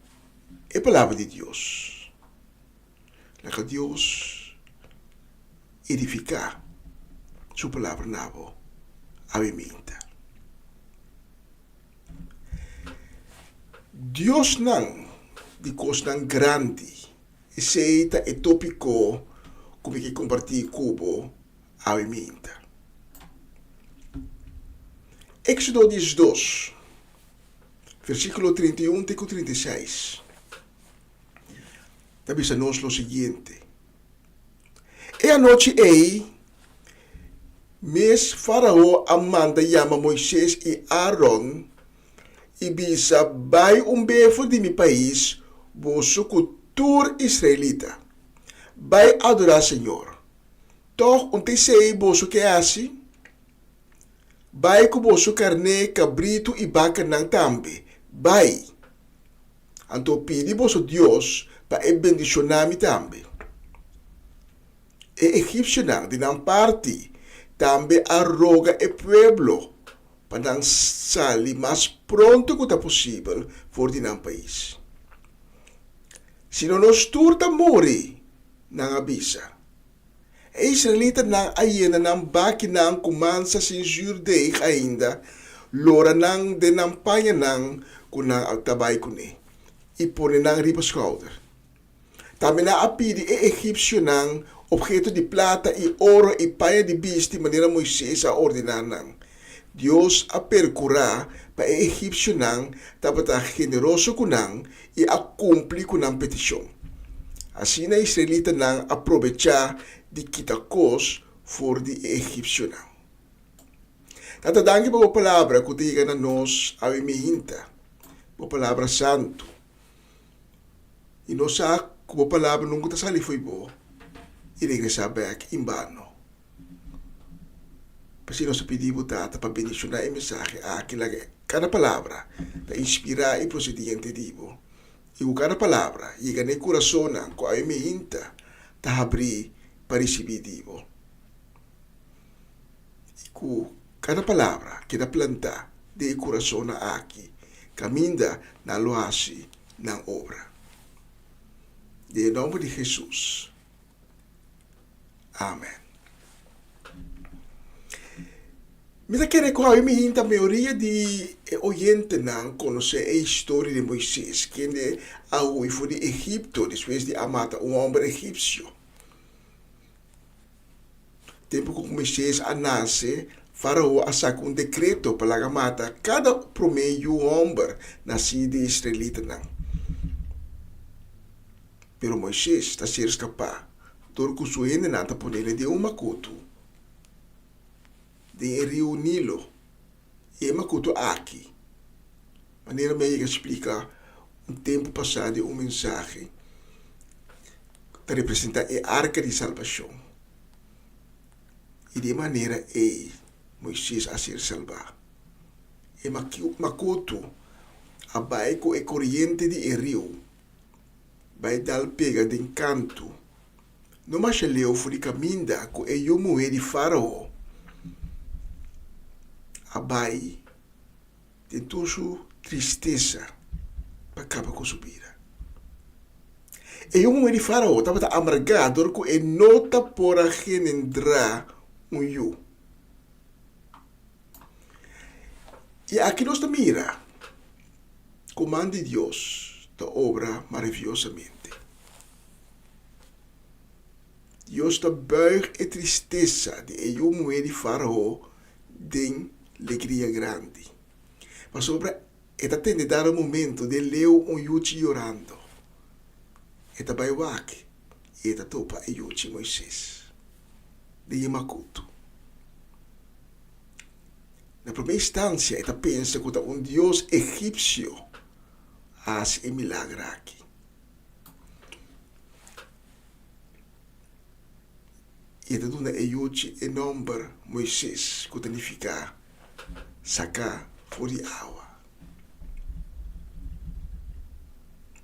Speaker 4: a palavra de Deus. La que Deus edificar sua palavra nabo a minha. Deus não de coisa grande aceita e tópico como que compartilhar cubo a minha. Éxodo 12, versículo 31 e 36. Diz-nos o seguinte: E a noite mes Faraó manda chama Moisés e Aaron e bisa vai befo de meu país, vosso cultura israelita. Vai adorar Senhor. Toch sei vosso que é assim? Vai com vosso carne, cabrito e vaca não tambe. Vai. Anto pedi vosso Deus para bendicionar-me também. E egípcio não, de não parte, também arroga o pueblo para não sair mais pronto que possível for de não país. Se não nos turta morre, não avisa. E Israelita não ainda não baki não comança sem judei ainda, lora não de não panha não com não tabay com ne. E põe não riba schouder. Também na apide e egípcio não objeto de plata e ouro e paia de bicho de maneira Moisés a ordenar não. Deus a percurar para o egípcio não, estava generoso com não e a cumprir com a petição. Assim a israelita não aproveitar de quitar-cos for de egípcio não. Tata danke para a palavra que diga na nós a minha, a palavra santo. E nós a com a palavra nunca está sali foi boa e regressar back em vano. Porque nós pedimos para bendicionar a mensagem aquela cada palavra para inspirar e procedimento divo. E com cada palavra chega no coração com a minha para abrir para receber divo. E com cada palavra que da plantar de coração aqui caminha na loaci na obra. Em nome de Jesus. Amém. Me quero que a maioria de oyentes não conhece a história de Moisés, que foi de Egipto, depois de matar homem egípcio. Tempo que Moisés nasce, Faraó sacou decreto para matar cada primeiro homem nascido de israelita. Pero Moisés está ser escapar, porque sua gente não está ponendo de makuto, de rio Nilo, e makuto aqui. Maneira meio explicar tempo passado mensagem que representa a arca de salvação. E de maneira Moisés a ser salvado. E makuto abai com a corrente de rio, vai dar pega de encanto. No mais leu foi caminha com a mulher de Faraó. Abai tem sua tristeza para acabar com sua vida. E a mulher de Faraó estava amargada com a nota por a gente entrar yu. E aqui nós mira comando de Deus da obra maravilhosamente. Deus está buig a tristeza de a mulher de Faraó de alegria grande. Mas sobre está tendo dar um momento de leu yuchi chorando. Está vai wak e está topa a yuchi Moisés. De Yamakuto. Na primeira instância, ele pensa que Deus egípcio faz um milagre aqui. E ele dá ajuda enorme Moisés, que significa sacar fora de água.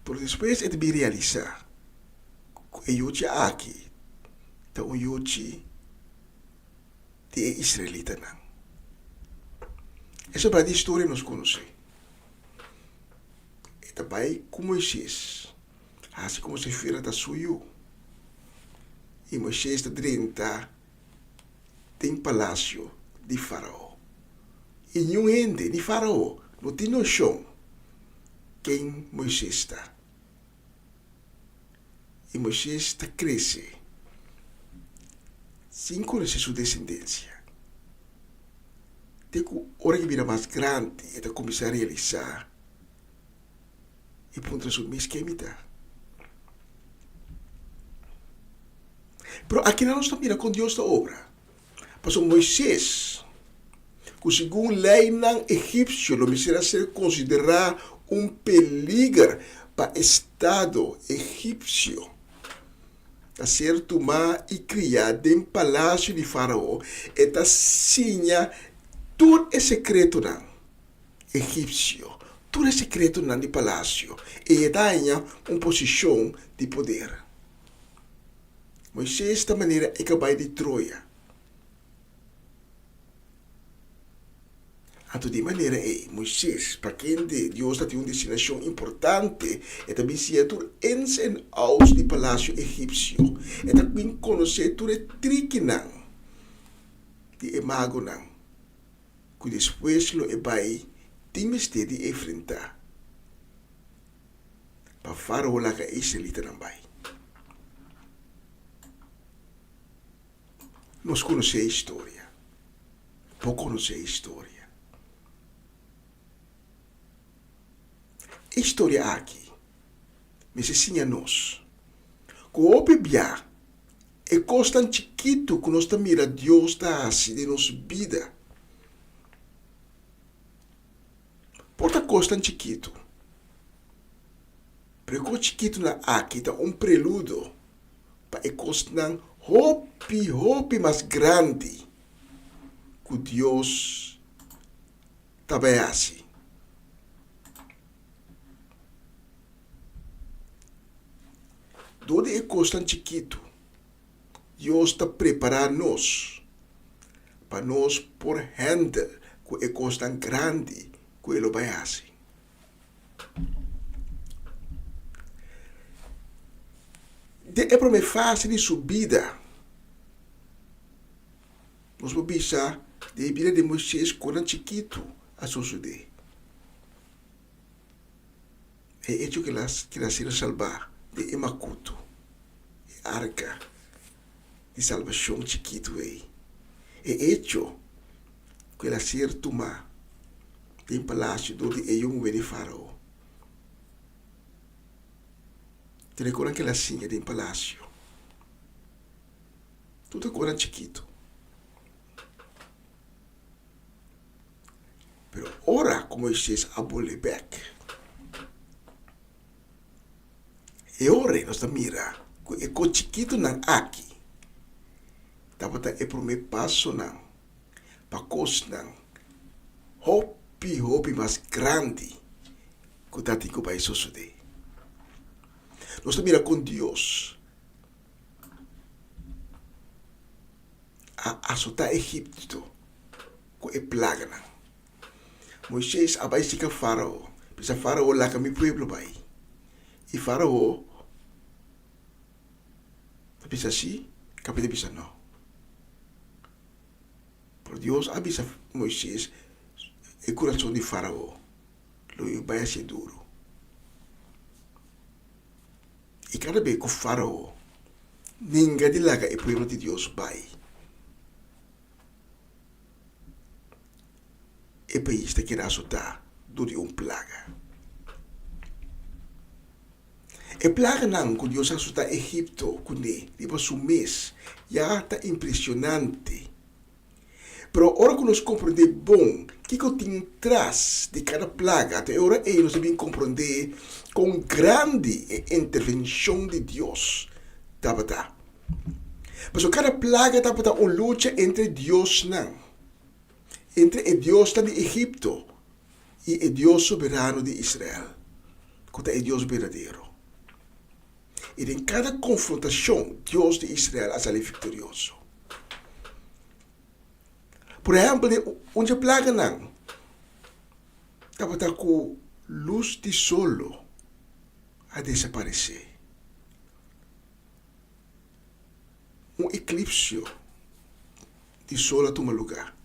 Speaker 4: Por depois, ele vai realizar que ajuda aqui, está ajuda de israelita não. Essa é a história que nós conhecemos. E também com Moisés, assim como se fez da suyo. E Moisés está dentro tem palácio de Faraó. E nenhum ente de Faraó não tem noção quem Moisés está. E Moisés está crescendo sem conhecer sua descendência. Tem que a hora que vira mais grande, ele começa a realizar e ponto sua mesma está. Mas aqui nós estamos mirando com Deus da obra. Porque Moisés, que segundo a lei egípcia, não precisa ser considerado peligro para o Estado egípcio. A ser tomado e criado em palácio de Faraó, está sinha tudo é secreto não egípcio, tudo é secreto não de palácio, e está em uma posição de poder. Moisés, da maneira, é capaz de Troia. Então, de maneira, Moisés, para quem Deus tem uma destinação importante, é também se tudo ins e outs de palácio egípcio. É também conhecer tudo é trique não de imago não. Que depois lo vai tem de enfrentar. Para Faraó lá que é israelita não vai. Nós conhecemos a história. Pouco conhecemos a história. A história aqui, mas assim a nós. Que o Bíblia é coisa tão chiquito que nós estamos mirando Deus está assim de nossa vida. Porta coisa tão chiquito. Porque o chiquito na aqui está prelúdio para a coisa tão hopi mais grande que Deus também assim. Donde é coisa tão chiquito, Deus está preparando nós para nós por handle que é coisa tão grande que Ele vai assim. É para uma fase de subida. Nós vamos pensar de vida de Moisés quando chiquito a suceder. É hecho que ela será salvar de Emacuto, a arca de salvação chiquito aí. É hecho que ela será tomada de palácio onde é um de faraó. Te recorda que ela sinha de palácio. Tudo agora chiquito. Pero ora como Moisés abole back. E ora nós mira que é com chiquito não aqui. Dapat é para me passo não. Para cos não. Hopi mais grande que tá tico vai suceder. Nós mira com Deus. A soltar Egipto com a plaga não. Moisés abai sika faraó. Pisa faraó lá que mi pueblo vai. E faraó pisa assim, capite pisa não. Por Deus avisa Moisés o coração de faraó. Lo vai ser duro. E cada vez que o faraó ninguém de lá que o pueblo de Deus vai. E país te quer assustar durante plaga. E plaga não, quando Deus assustar Egipto, quando depois um mês, já está impressionante. Pero ora que nós compreender bom, que tem atrás de cada plaga, até ora nós devemos compreender com grande intervenção de Deus. Tá. Mas cada plaga tá uma luta entre Deus não. Entre o Deus de Egipto e o Deus soberano de Israel, que é o Deus verdadeiro. E em cada confrontação, Deus de Israel é ali vitorioso. Por exemplo, onde plaga não, estava com luz de solo a desaparecer. Eclipse de sol a tomar lugar.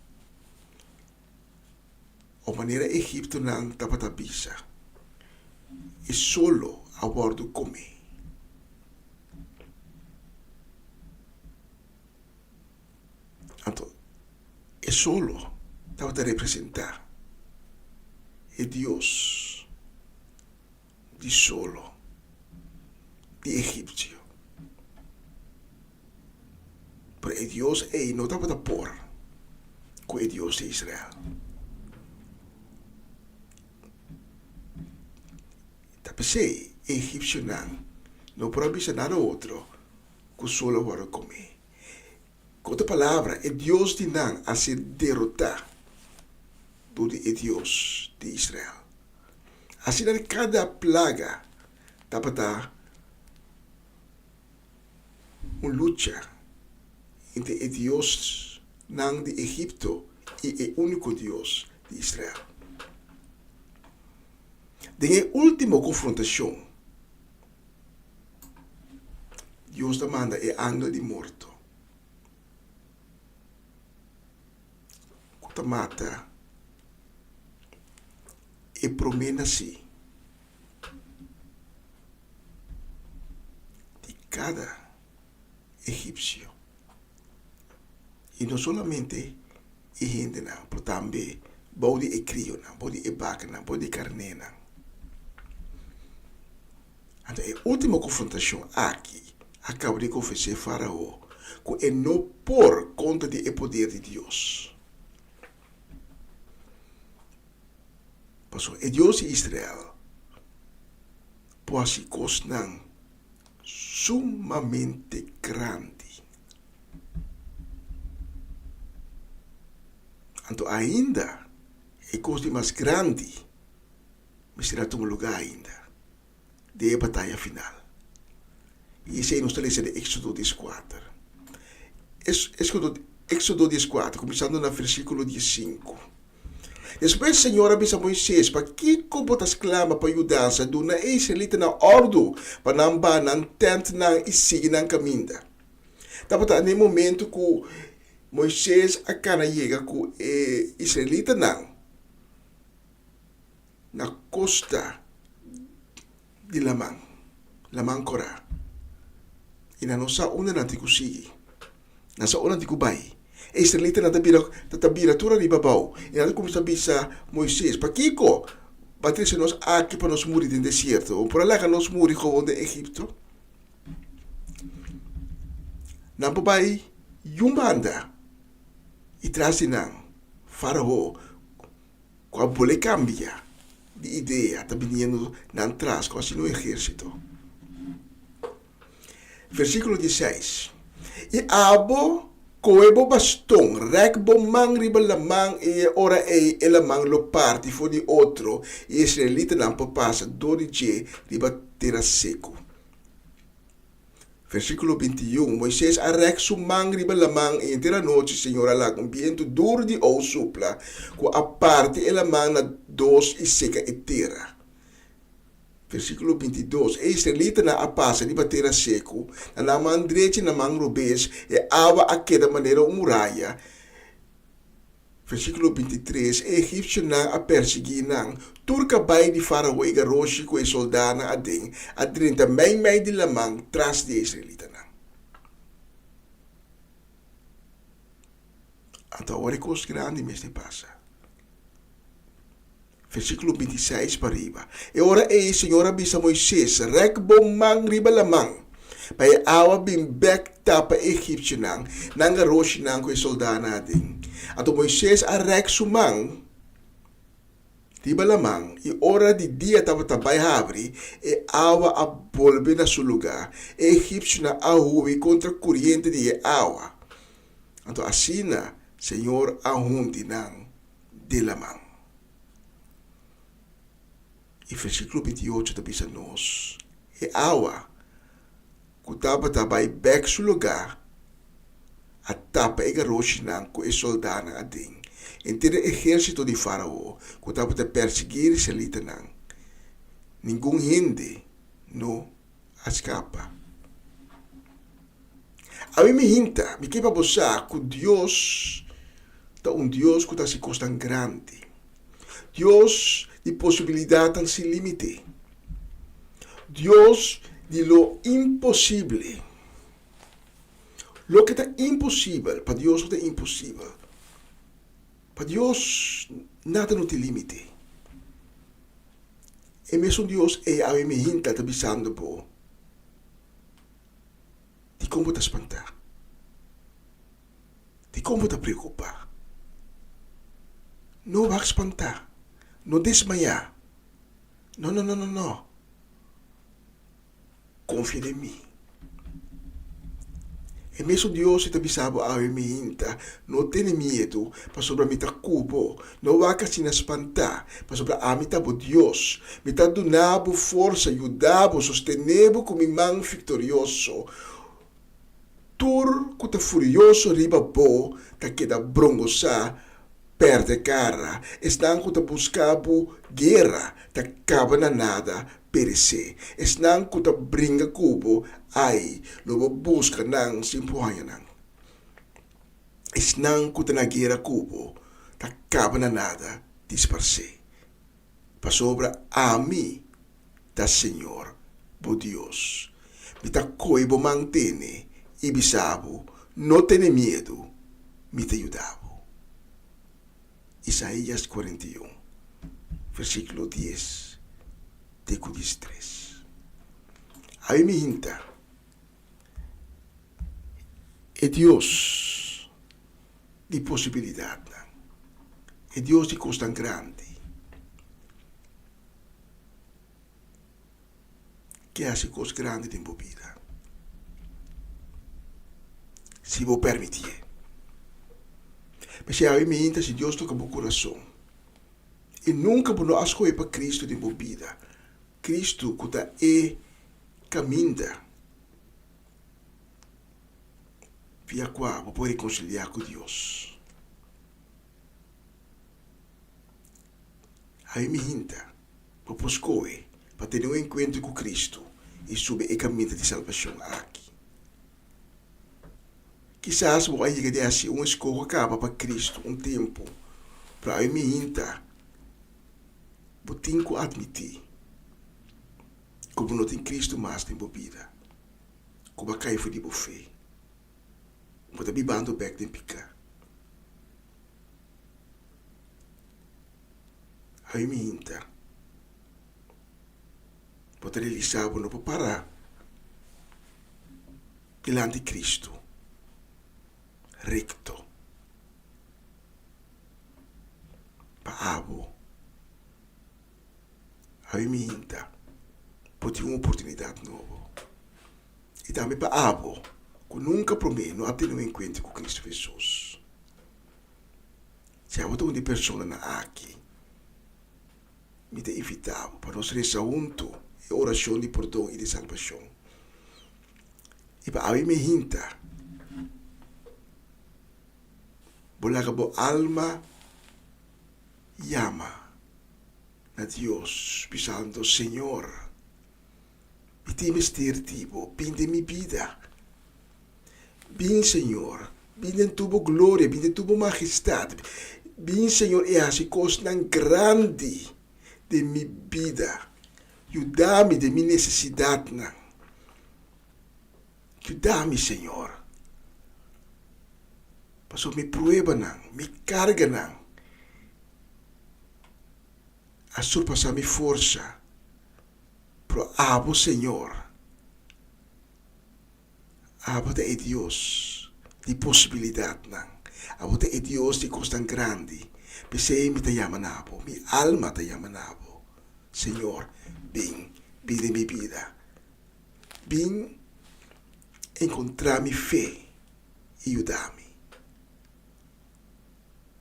Speaker 4: A maneira Egipto não estava a bisa. E solo a bordo comer. Então, e solo estava a representar e Deus de solo de egípcio. Pero e Deus não estava a pôr com o Deus de Israel. Pensei, egípcio não pode ser nada outro que só agora comer. Com outra palavra, é Deus de Nan a ser derrotado do Deus de Israel. Assim, cada plaga está uma luta entre o Deus Nan de Egipto e o único Deus de Israel. De última confrontação, Deus manda o anjo de morto. Que mata e promete de cada egípcio. E não somente a gente, mas também bode e crio, bode e vaca, bode e carne. Então, a última confrontação aqui acaba de confessar Faraó que é não por conta do poder de Deus. Passou, é Deus de Israel pode coisas sumamente grande. Então, ainda é coisa mais grande, mas será um lugar ainda. De batalha final. E isso aí nos está lendo Éxodo 14. Éxodo 14, começando no versículo 15. Depois, Senhor, avisa Moisés, para que botas clama para ajudança, do na Israelita na ordo, para namba na tent na e seguir na caminho. Tapos, no momento que Moisés acana chega com Israelita na costa de Lamang Korá. E na nossa una na tikusigi. Nasa una tikubai. Israelita na tabira tura ni babau. E na como bisa Moisés, pa kiko, Patrícia nós aqui para nós morir no deserto, ou por lá que nós morir com onde Egipto. Na babai, yumbanda, e traz faraó, com a bole cambia de ideia, tá vindo na trás, com assim no exército. Versículo 16. E abo coebo bastão, rekbo mang riba lamang e ora lamang lo parte for di outro, e israelita não passa doriche riba terra seco. Versículo 21. Moisés arrek sumang riba lamang e terra noite, Senhor Allah, um viento duro de ou supla, com a parte lamang na dos e seca e terra. Versículo 22. E israelita na apasa de batera seco, na mandrete na mangrobes, e ava a queda maneira muralha. Versículo 23. E egípcio na a perseguir nang, turca bai de faraó e garoshi com e soldana adem, a 30 mei de lamang, tras de israelita nang. Anta ore cos grande mes de passa. Versículo 26 para riba. E ora Senhor avisa Moisés, rek bom mang riba lamang. Pai awa bim bek tapa egípcio nang garoshi nang ko soldana ding. Ato Moisés a rek sumang riba lamang. E ora di dia tapa tabay habri, e awa a bolbe na sulugar. E egípcio na ahuwi contra corriente de awa. Ato asina, Senhor ahundi nang de lamang. E versículo 28 também nós. E awa, kutaba tabay back su lugar, a tapa e garoshi nang ko e soldana ading. Entre exército de faraó, kutaba te perseguir israelita nang. Ninguém hindi no escapa. A mim me hinta, me queima bosa, que Deus tá Deus que tá se costan grande. Deus de possibilidade tan sin límite. Deus de lo impossível. Lo que está impossível, para Deus não é impossível. Para Deus nada não tem limite. E mesmo Deus é a mim hinta tá bisando po. De como te espantar. De como te preocupar. Não vai espantar. Não desmaiar. Não. Confia em mim. E mesmo Deus te avisava a mim, não tenha medo, para sobre mim cubo, não vai assim espantar, para sobre a mim Deus, me tá donando força, ajudando, sostenendo como irmão vitorioso. Tur que tá furioso riba bo, tá queda brongosa, perde cara, estão que tá buscando guerra, tá acaba na nada, perecer. Estão que tá brinca cubo, ai, lobo busca nang simpuhanya nang. Estão que tá na guerra cubo, tá acaba na nada, disperse. Para sobra a mim, da Senhor, bo Deus. Me tá coibo mantene, e bisabo, não tenha medo, me te ajudava. Isaías 41, versículo 10, de 13. Aí me hinta. É Deus de possibilidade. É Deus de coisa tão grande. Que hace coisas grandes em sua vida. Se vou permitir. Mas se a mim me se Deus toca meu coração. E nunca vou escolher para Cristo de minha vida. Cristo que está caminha. Via qual vou poder reconciliar com Deus. Aí me hinta, para poscoe, para ter um encontro com Cristo e subir o caminho de salvação aqui. Quizás vou aí que assim uma escola acaba para Cristo um tempo, para aí me hinta, vou ter que admitir, como não tem Cristo mais tem vida, como a cair foi de buffet, vou ter bibando back de picar. Aí me hinta, vou ter realizar, vou não parar, diante de Cristo. Recto. Paabo. Aí me hinta. Pode ter uma oportunidade nova. E também paabo. Que nunca prometo não ter um encontro com Cristo Jesus. Se há outra pessoa na aqui, me tem evitado para nós rezar junto e oração de perdão e de salvação. E para aí me hinta. Bolaga bo alma llama a Dios, pisando, Señor, y te vestirtivo, bin de mi vida. Bin, Señor, bin en tu gloria, bin en tu majestad. Bin, Señor, e así cosa tan grande de mi vida. Ayúdame de mi necesidad, nan. Ayúdame, Señor. Pasó mi prueba, mi carga, a surpasar mi fuerza. Pero abo, Señor, abo de Dios, de posibilidad, abo de Dios de cosa tan grande. Pensé me te llaman abo, mi alma te llaman abo. Señor, ven de mi vida. Ven encontrar mi fe y ayudarme.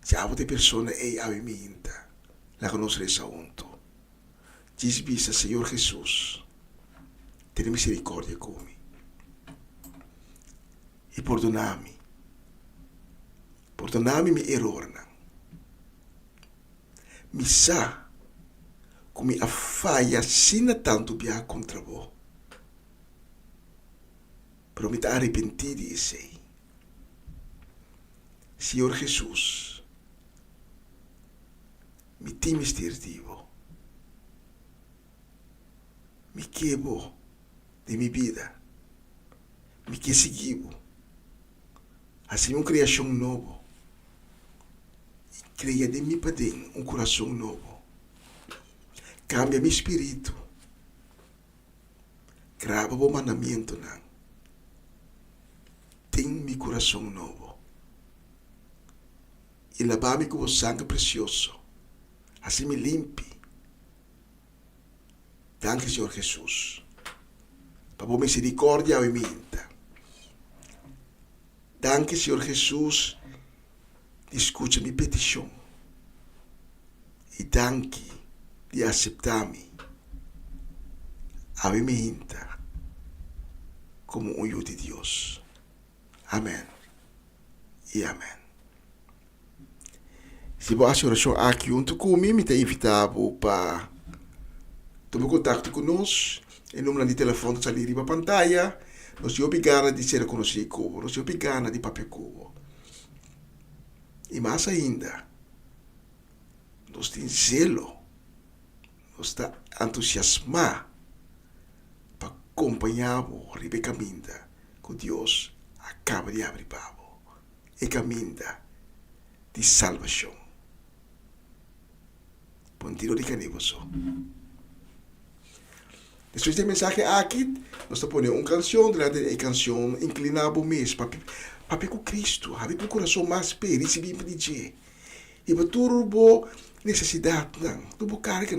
Speaker 4: Se há outra pessoa é a minha, lá que nós rezamos junto. Diz visa, Senhor Jesus, tenha misericórdia comigo. E perdona-me meu erro. Me sa, como a falha sina tanto bia contra vós. Pero me está arrependido de isso. Senhor Jesus, mi time estirtivo, mi quebo de mi vida, mi que seguivo, assim uma criação nova, e cria de mi padem um coração novo, cambia mi espírito, grava o mandamento, tem mi coração novo, e lava-me com o sangue precioso, assim me limpe. Danke, Senhor Jesus, para a misericórdia e minta. Danke, Senhor Jesus, escuta minha petição. E danke de aceitar-me a minta como um filho de Deus. Amém e amém. Se você oração aqui junto comigo, me tem invitado para tomar contato conosco. O número de telefone está ali na pantalla. Nós somos obrigados de ser conhecidos, nós somos obrigados de papel cubo. E mais ainda, nós temos zelo, nós estamos entusiasmados para acompanhar o caminho que Deus acaba de abrir para o caminho de salvação. Bom tiro de caniboso. Depois da mensagem aqui, nós estamos ponendo uma canção, a canção inclinada mesmo, para com Cristo, para com o coração mais peri, se bem pedir. E para tudo necessidade, tudo carga,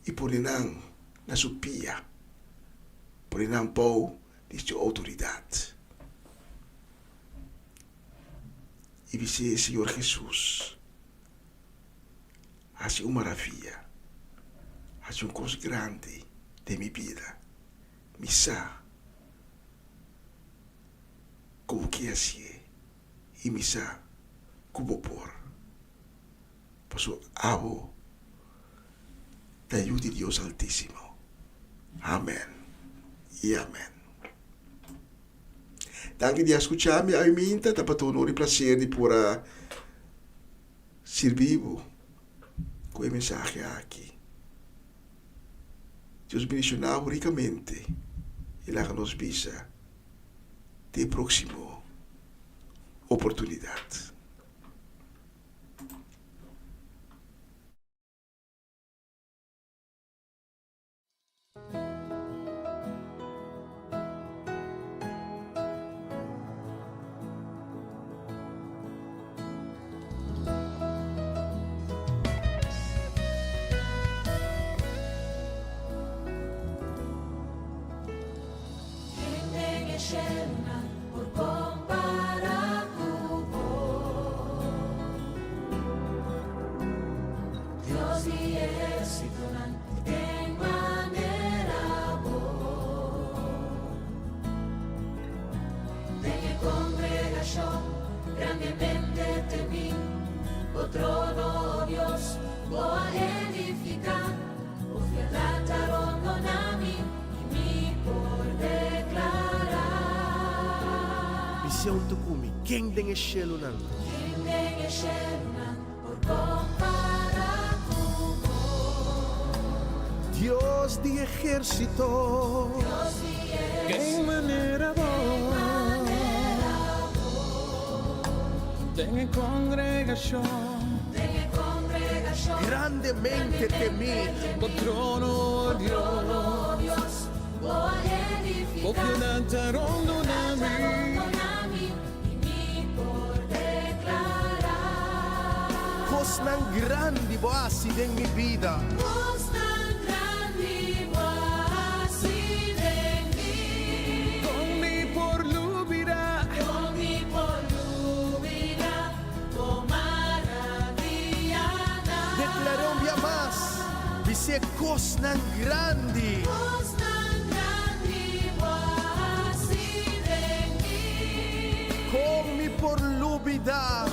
Speaker 4: e por na sua pia, por pau de sua autoridade. E dizer, Senhor Jesus, hace uma maravilha, hace uma coisa grande de minha vida. Me sa como que é assim, e me sa como por. Passo abo te ayude Dios Altísimo. Amén y amén. Danke di escucharmi a minta, ta pato onore e prazer di pura servir com a mensagem aqui. Deus bendicionar ricamente e lá nos bisa de próximo oportunidade.
Speaker 2: Por comparar con vos, Dios y ejército en manera vos, de mi congregación grandemente temí, o trono Dios voy a edificar, o fiat arondonami y mi por declarar.
Speaker 8: Missão Tukumi, quem tem eshelo nan?
Speaker 2: Quem tem eshelo nan por comparar con vos.
Speaker 8: Dios de ejército,
Speaker 2: Dios y
Speaker 5: En manera tenga congregación,
Speaker 8: grandemente temí,
Speaker 5: por trono Dios,
Speaker 2: voy a edificar,
Speaker 5: por piedad arondonami.
Speaker 8: Cos ng grande boasi ng mi vida.
Speaker 5: Con mi por lubirá,
Speaker 2: con maravillada.
Speaker 8: Declaró un día más, dice cos ng grande. Con mi por lubida.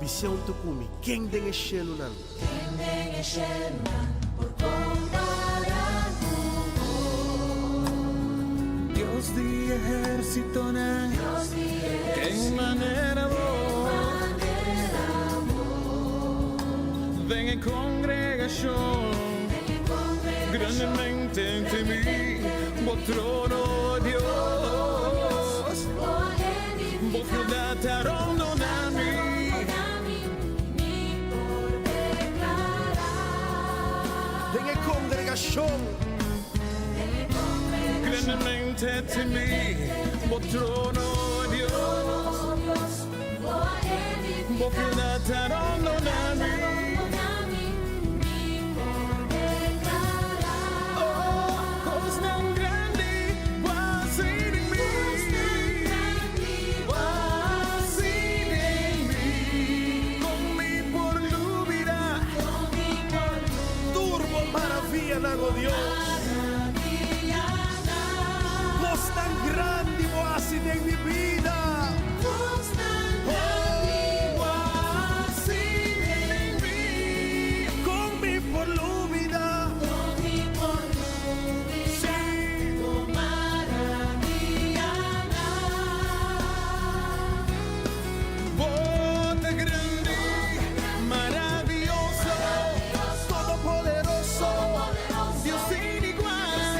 Speaker 8: Missão Tukumi, quem tem eshelo nan?
Speaker 2: Por comparar con vos.
Speaker 5: Dios de ejército, que en manera ven en congregación, grandemente ante mí, por trono Dios, por ciudad arondonami.
Speaker 8: Tem congregação,
Speaker 5: Grandemente ante mí, por trono Dios, por ciudad arondonami.
Speaker 8: Nago Dios, vos tan grande boasi de mi vida. Con mi por lúbida,
Speaker 5: Bote grande, maravilloso, todopoderoso, Dios sin igual,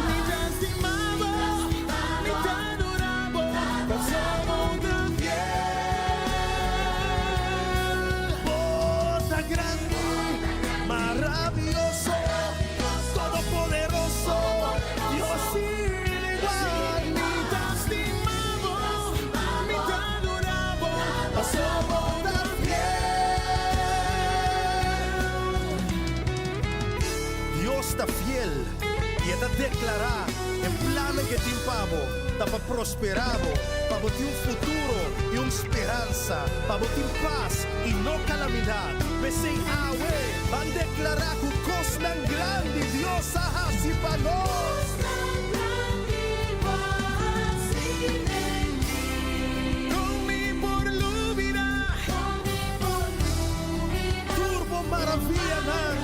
Speaker 5: ni te estimaba, ni te adoraba, por somos tan fiel.
Speaker 8: bota grande, maravilloso, todopoderoso, Dios sin igual.
Speaker 5: Ni te estimamos, ni te adoramos, por somos tan
Speaker 8: Dios está fiel y está declarar en plan que te impavo. para prosperamos, para botar um futuro e uma esperança, para botar paz e não calamidade. Mas sem awe, van declarar que coisa grande Deus há para nós. Maravilla, man.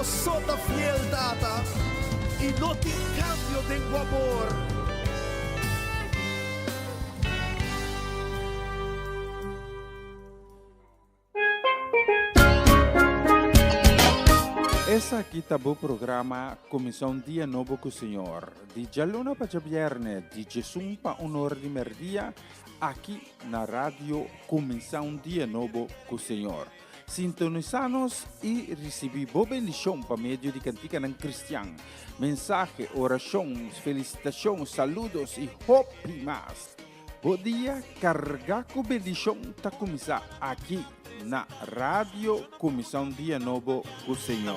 Speaker 8: Sota fiel data y no te cambio de tu amor.
Speaker 3: Essa aqui tá o programa Comissão Dia Novo com o Senhor. De Jaluna para Viernes, de Jesus para Honor de Merdia, aqui na rádio Comissão Dia Novo com o Senhor. Sintonizanos e recebi boa bendição para meio de cantiga não cristã. Mensagem, orações, felicitações, saludos e hope mais. Bom dia, carregar com bendição está começar aqui na rádio Comissão Dia Novo com o Senhor.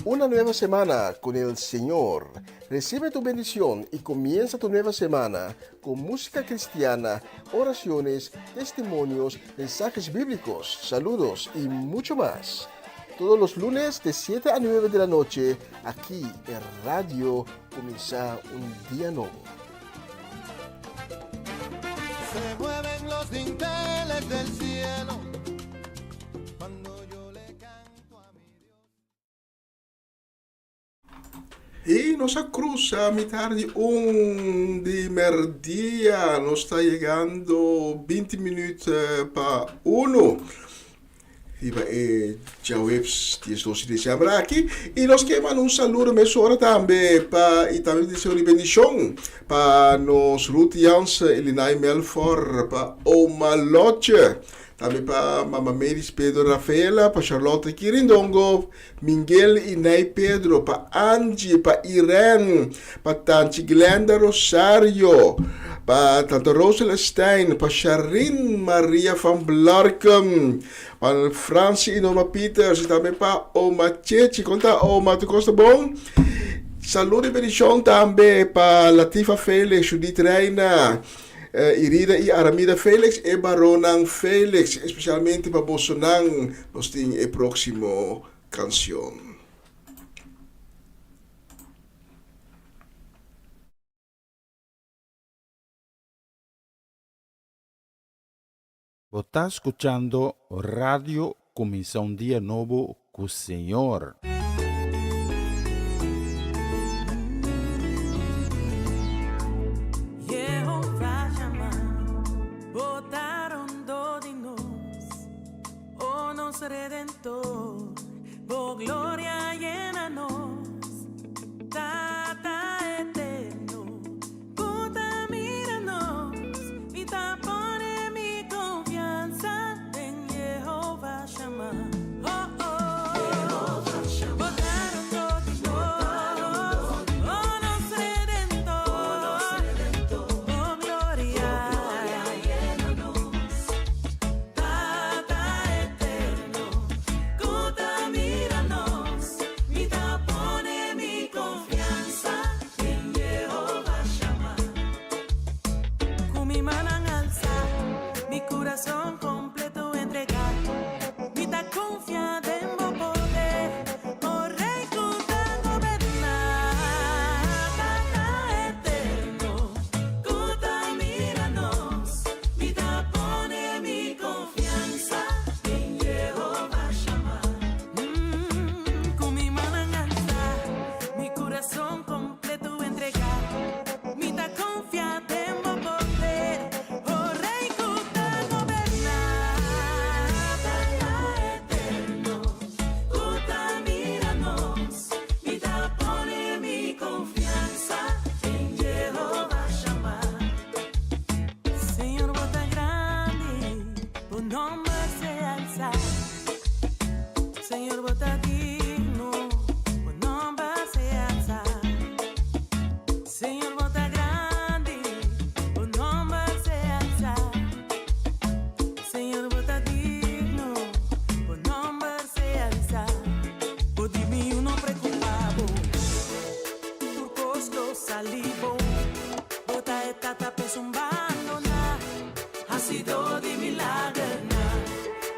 Speaker 4: Una nueva semana con el Señor. Recibe tu bendición y comienza tu nueva semana con música cristiana, oraciones, testimonios, mensajes bíblicos, saludos y mucho más. Todos los lunes de 7 a 9 de la noche, aquí en Radio Comienza un Día Nuevo.
Speaker 1: Se mueven los dinteles del cielo cuando yo le canto a mi Dios.
Speaker 4: Y nos cruza a mitad de de mediodía, nos está llegando 20 minutos para 1. E já webs dia 12 de dezembro aqui e nós queremos um saludo mesora também para e também desejo de bendição para nos Ruth Jansen, Elinai Melfor, para Oma Loche, também para Mama Meris Pedro Rafaela, para Charlotte Quirindongo, Miguel e Ney Pedro, para Angie, para Irene, para Tante Glenda Rosario, para Tante Rosel Stein, para Sharin Maria van Blarkum, para Francie e Oma Peters, e também para Oma Chechi, conta Oma, tu gosta bom? Saludo e bendição também para Latifa Felix, Judith Reina, Irida e Aramida Felix e Baronan Felix, especialmente para Bolsonaro, nós temos a próxima canção.
Speaker 3: Você está escutando Radio Comissão Dia Novo com o Senhor.
Speaker 7: Jehová llama, botaron do de nós, oh nos redentor, por gloria llena nos, Tata eterno, puta mira nos, y tapone mi confianza. alza. Señor Botadino, buen nombre se alza. Señor Bota Grande, buen nombre se alza. Señor Botadino, buen nombre se alza. Por dime uno preocupado, turcos lo salivo. Bota etata pesumbando na, ha sido de milagro na.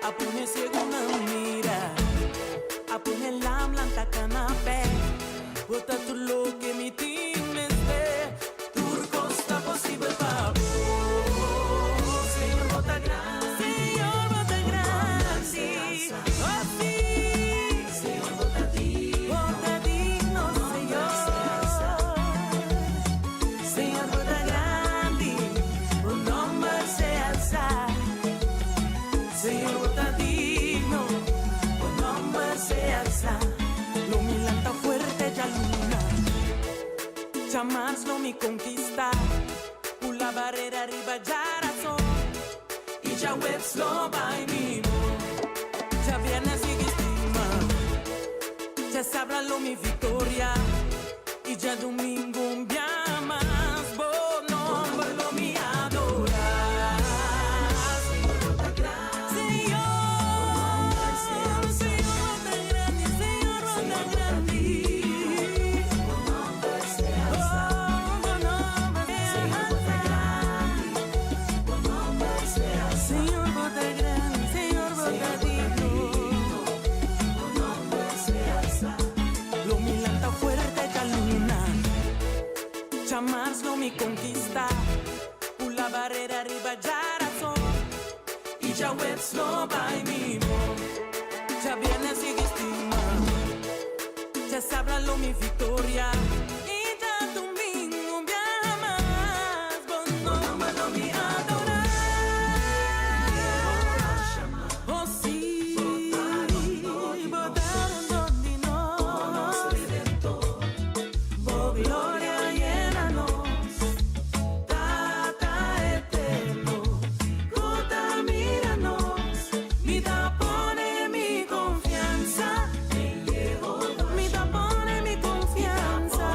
Speaker 7: Apune segunda mira, apune lam lanta canapé. Bota tu lo que mi times ve, turcos está posible pa' vos. Señor Bota Grande, Señor Bota Grande, oh sí. Señor Botadino, Botadino, Señor. Señor Bota Grande, un nombre se alza. Señor Botadino, un nombre se alza. Lo milanta fuerte ya luna, jamás lo mi conquista. La barrera arriba ya razón, y ya webs lo va y mimo. Ya viernes sigue estima, ya sabrá lo mi victoria, y ya domingo un día más. Bon nombre lo mi adora. Señor Bota Grande, Señor Bota Grande, Señor Bota Grande. Bon nombre se alza. Bon nombre se alza. Bon nombre se alza. Señor Bota Grande, Señor Botadino. Bon nombre se alza. Lo milanta fuerte ya luna, jamás lo mi conquista. La barrera arriba ya razón, y ya webs lo va y mimo. Ya viene sigue estima, ya sabrá lo mi victoria, y ya domingo un día más. Bon nombre lo mi adorar. Oh sí, botaron donde no. Oh gloria llénanos, Tata eterno, Gota míranos, vida pone mi confianza, vida pone mi confianza,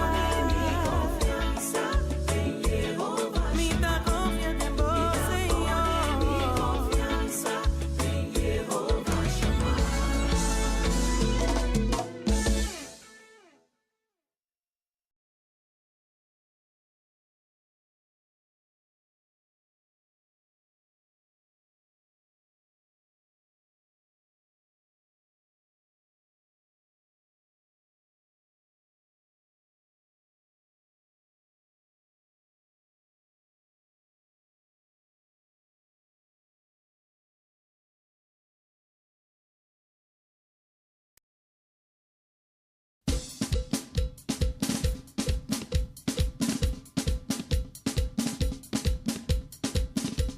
Speaker 7: vida confía en vos, Señor.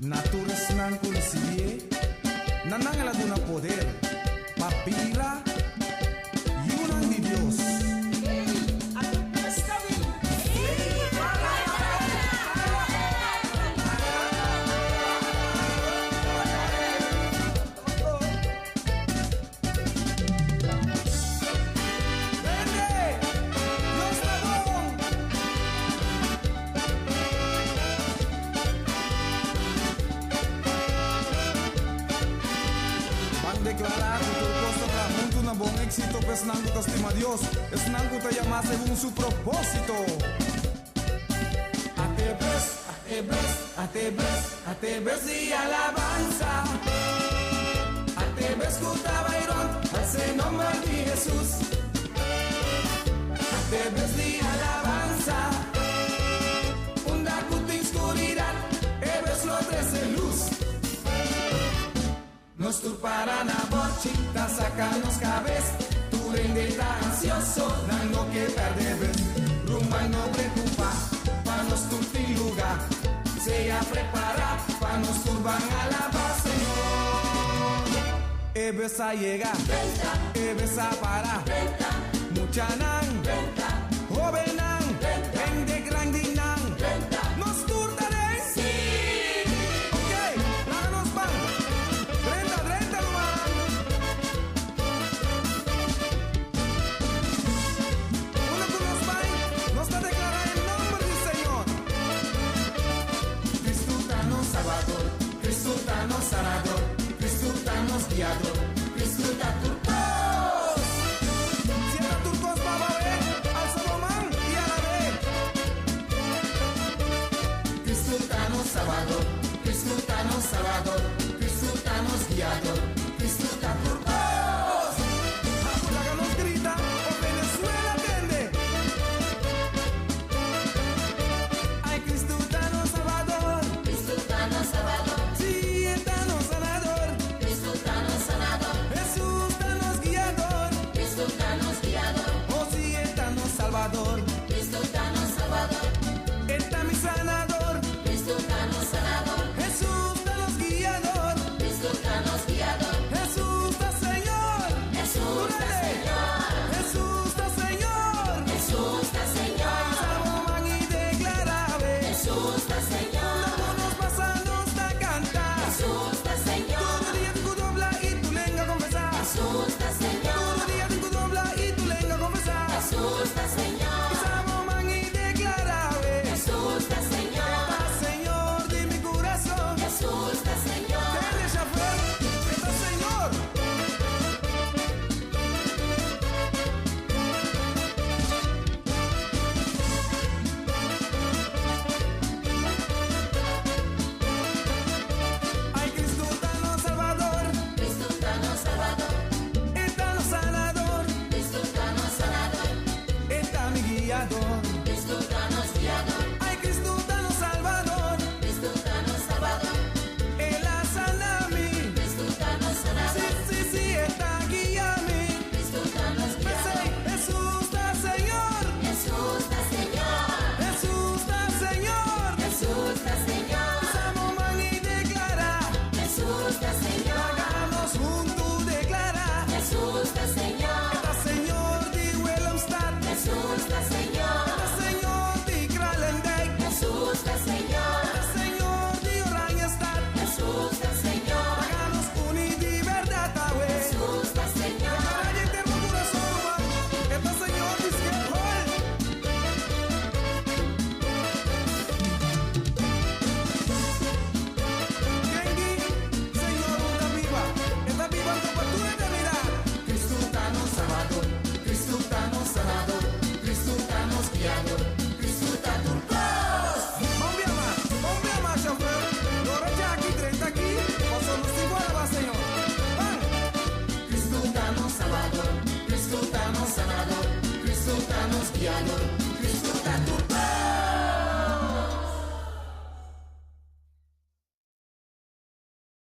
Speaker 9: Natura senang kunsie, nanang ela duna poder, papira, yunang di Dios. Declarar que todo costo para mundo una buen éxito, pues nango te estima Dios, es nango te llama según su propósito. A te ves y alabanza, a te ves cuta bairón, ese nombre de Jesús. A te ves y alabanza, una cuta oscuridad, ves lo trece luz. Nos turparán a bochita, sacarnos cabeza. Tu rende está ansioso, dando que perdebes. Rumba y no preocupa, pa' nos turtir lugar. Se ya prepara, pa' nos turban a la paz, Señor. Ebes a llegar, ebes a parar. Mucha nan, joven nan, ven de grande nan. Nos turtaré, sí. Ok, láganos pan. 30 nomás.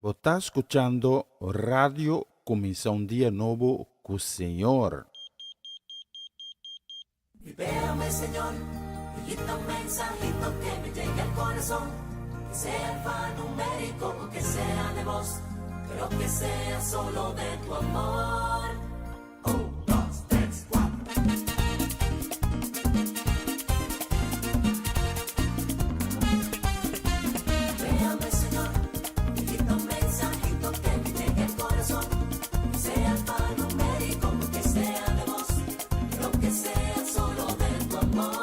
Speaker 3: Está escuchando Radio Comienza un Día Nuevo con Señor.
Speaker 2: Libérame, Señor, y quita un mensajito que me llegue al corazón, que sea alfanumérico o que sea de voz, pero que sea solo de tu amor. 1, 2, 3, 4. Libérame, Señor, y quita un mensajito que me llegue al corazón, que sea alfanumérico o que sea de voz, pero que sea solo de tu amor.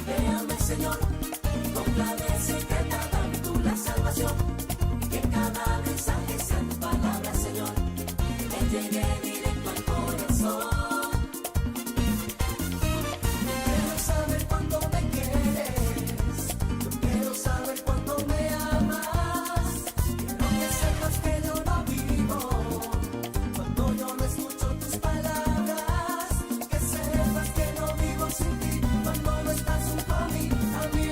Speaker 2: Véame, Señor, con clave secreta dame tú la salvación, y que cada mensaje sea tu palabra, Señor, que me llegue directo al corazón. Quiero saber cuánto me quieres, yo quiero saber cuánto me amas, quiero que sepas que yo no vivo cuando yo no escucho tus palabras, que sepas que no vivo sin ti cuando no estás junto a mí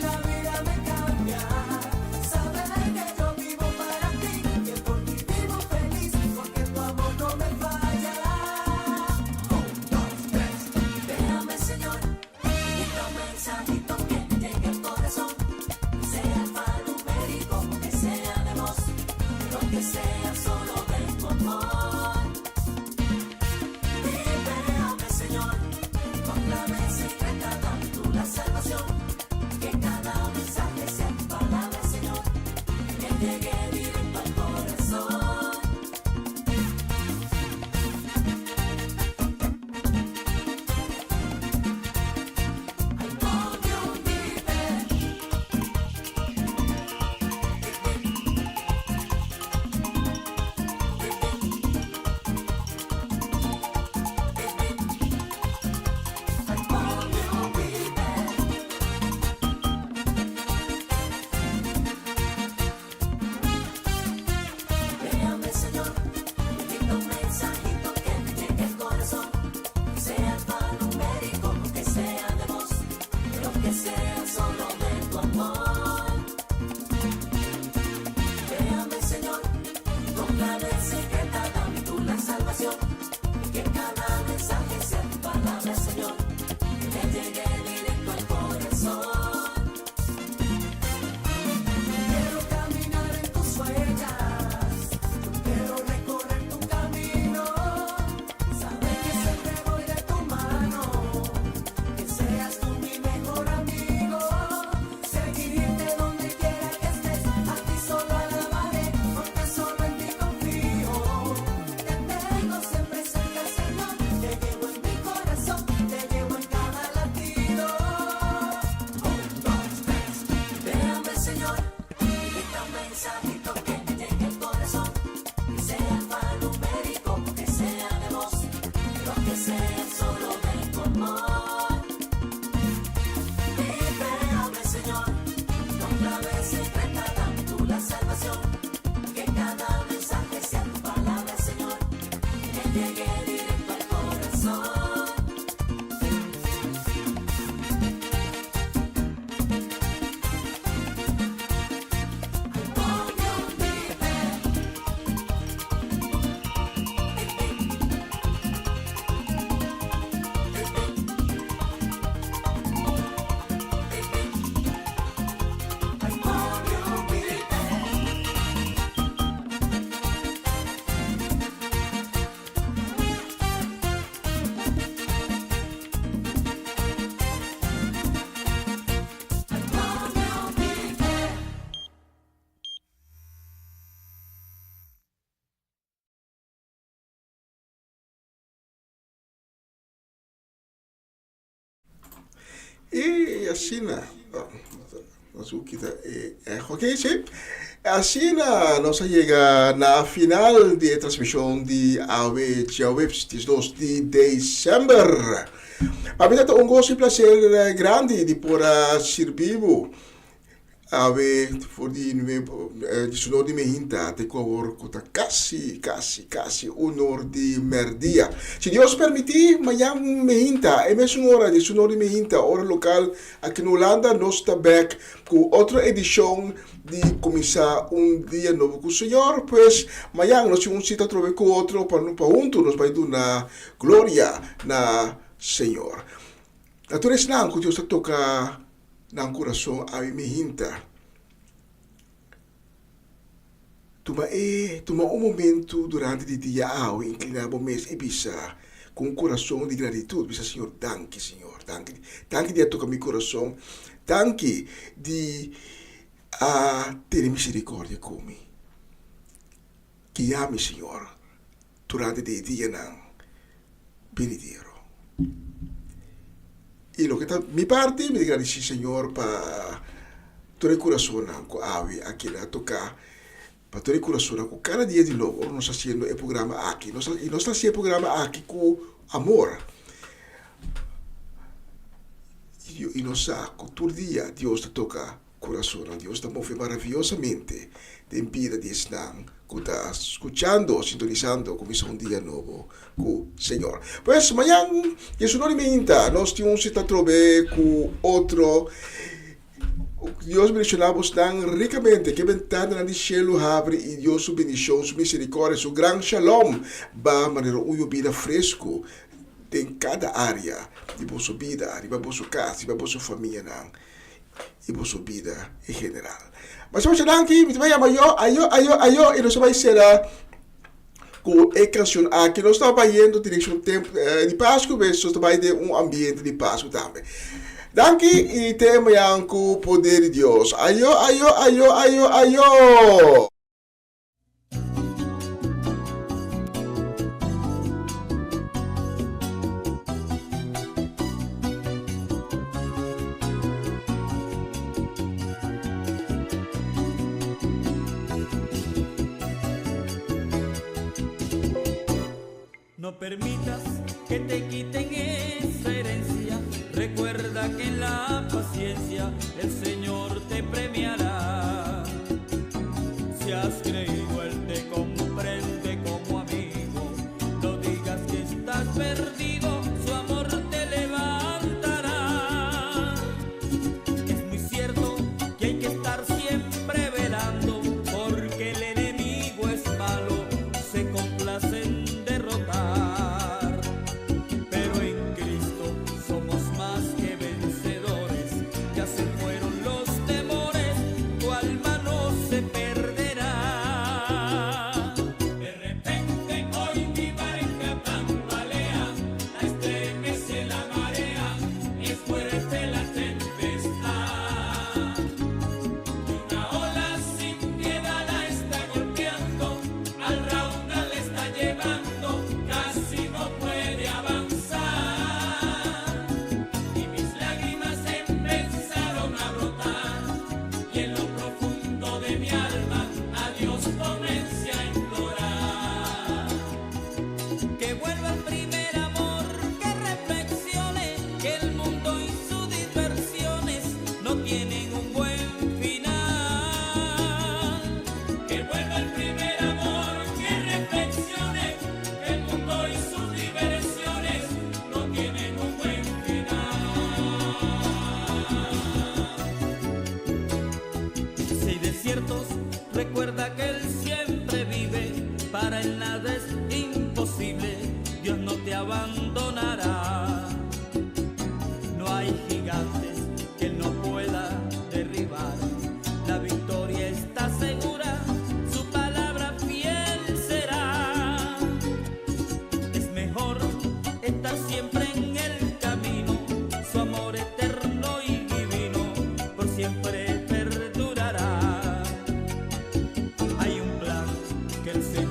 Speaker 2: la vida me cambia, saber que yo vivo para ti, que por ti vivo feliz, porque tu amor no me falla. 1, 2, 3, déjame, Señor, quita un mensajito que me llegue al corazón, que sea alfanumérico o que sea de voz, pero que sea solo de tu amor. Libérame, Señor, con clave secreta dame tú la salvación, que cada mensaje sea tu palabra, Señor, que llegue directo al corazón. I want you, Véame, Señor, quita un mensajito que me llegue al corazón, que sea alfanumérico o que sea de voz, pero que sea solo de tu amor. Véame, Señor, con clave secreta dame tú la salvación, y que cada mensaje sea tu palabra, Señor, que me llegue directo al corazón. Quiero caminar en tus huellas, yo quiero recorrer tu camino, saber que siempre voy de tu mano, que seas tú mi mejor amigo, seguirte donde quiera que estés, a ti solo alabaré, porque solo en ti confío, te tengo siempre cerca, Señor, te llevo en mi corazón, te llevo en cada latido. 1, 2, 3, déjame, Señor, quita un mensajito que me llegue al corazón, que sea alfanumérico o que sea de voz, pero que sea solo de tu amor. Libérame, Señor, con clave secreta dame tú la salvación, que cada mensaje sea tu palabra, Señor, que llegue directo al corazón.
Speaker 4: Y así así nos llega a la final de transmisión de AW Webs 2 de dezembro. A mí un gosto e prazer grande de poder servir ave voor die sunor di mehinta te cover kota casi unor di merdia. Se Dios permitir, mayang mehinta, e mes hora di sunor di mehinta, hora local aqui no Holanda, nós está back com outra edição de começar dia novo com o Senhor, pues mayang nós vamos cita trove com outro para junto nós vai dar glória na Senhor. Naturalmente não, que Deus está tocar nang coração a mehinta. Tuma momento durante o dia ao inclinar o mês e bisa com coração de gratidão, bisa Senhor, danke Senhor, danke de tocar meu coração, danke de ter misericórdia comigo. Que ame Senhor durante o dia não benediro. E lo que está mi parte, me agradecer Senhor para todo o coração que ave aqui a tocar, para todo o coração que cada dia de novo nós estamos fazendo o programa aqui, nós estamos fazendo o programa aqui com amor. E nós sabemos que todo dia Deus toca o coração, Deus está movendo maravilhosamente de vida de Islam, que está escuchando, sintonizando, começar dia novo com o Senhor. Pues, amanhã, Jesus não me inta, nós temos que trobe com outro. Deus mencionamos tão ricamente que ventana no céu abre e Deus sua bendição, sua misericórdia, seu grande shalom, vai manter uma vida fresco em cada área de vossa vida, de vossa casa, de vossa família, e vossa vida em geral. Mas vamos aqui, me vai ayo, e nós vai ser com a canção aqui, nós estamos indo direção ao tempo de Páscoa, mas nós estamos indo ambiente de Páscoa também. Danke e tema yang ku poder de Deus. Ayo.
Speaker 6: No permitas que te quiten esa herencia. Recuerda que en la paciencia el Señor te premiará. Si has creído, Él te comprende como amigo. No digas que estás perdido, su amor te levantará. Es muy cierto que hay que estar siempre velando, porque el enemigo es malo, se complace en derrotar. Pero en Cristo somos más que vencedores, ya se fueron los temores, tu alma no se perderá. De repente hoy mi barca tambalea, la estremece la marea, es fuerte la tempestad. Y una ola sin piedad la está golpeando, al raudal le está llevando, casi no puede avanzar. Y mis lágrimas empezaron a brotar, y en lo profundo de mi alma a Dios comencé a implorar. Que vuelva el primer amor, que reflexione que el mundo y sus diversiones no tienen un buen final. Que vuelva el primer amor, que reflexione que el mundo y sus diversiones no tienen un buen final. Si hay desiertos, recuerda que Él siempre vive, para Él nada es imposible, Dios no te abandonará. No hay gigantes que Él no pueda derribar, la victoria está segura, su palabra fiel será. Es mejor estar siempre en el camino, su amor eterno y divino por siempre perdurará. Hay un plan que el Señor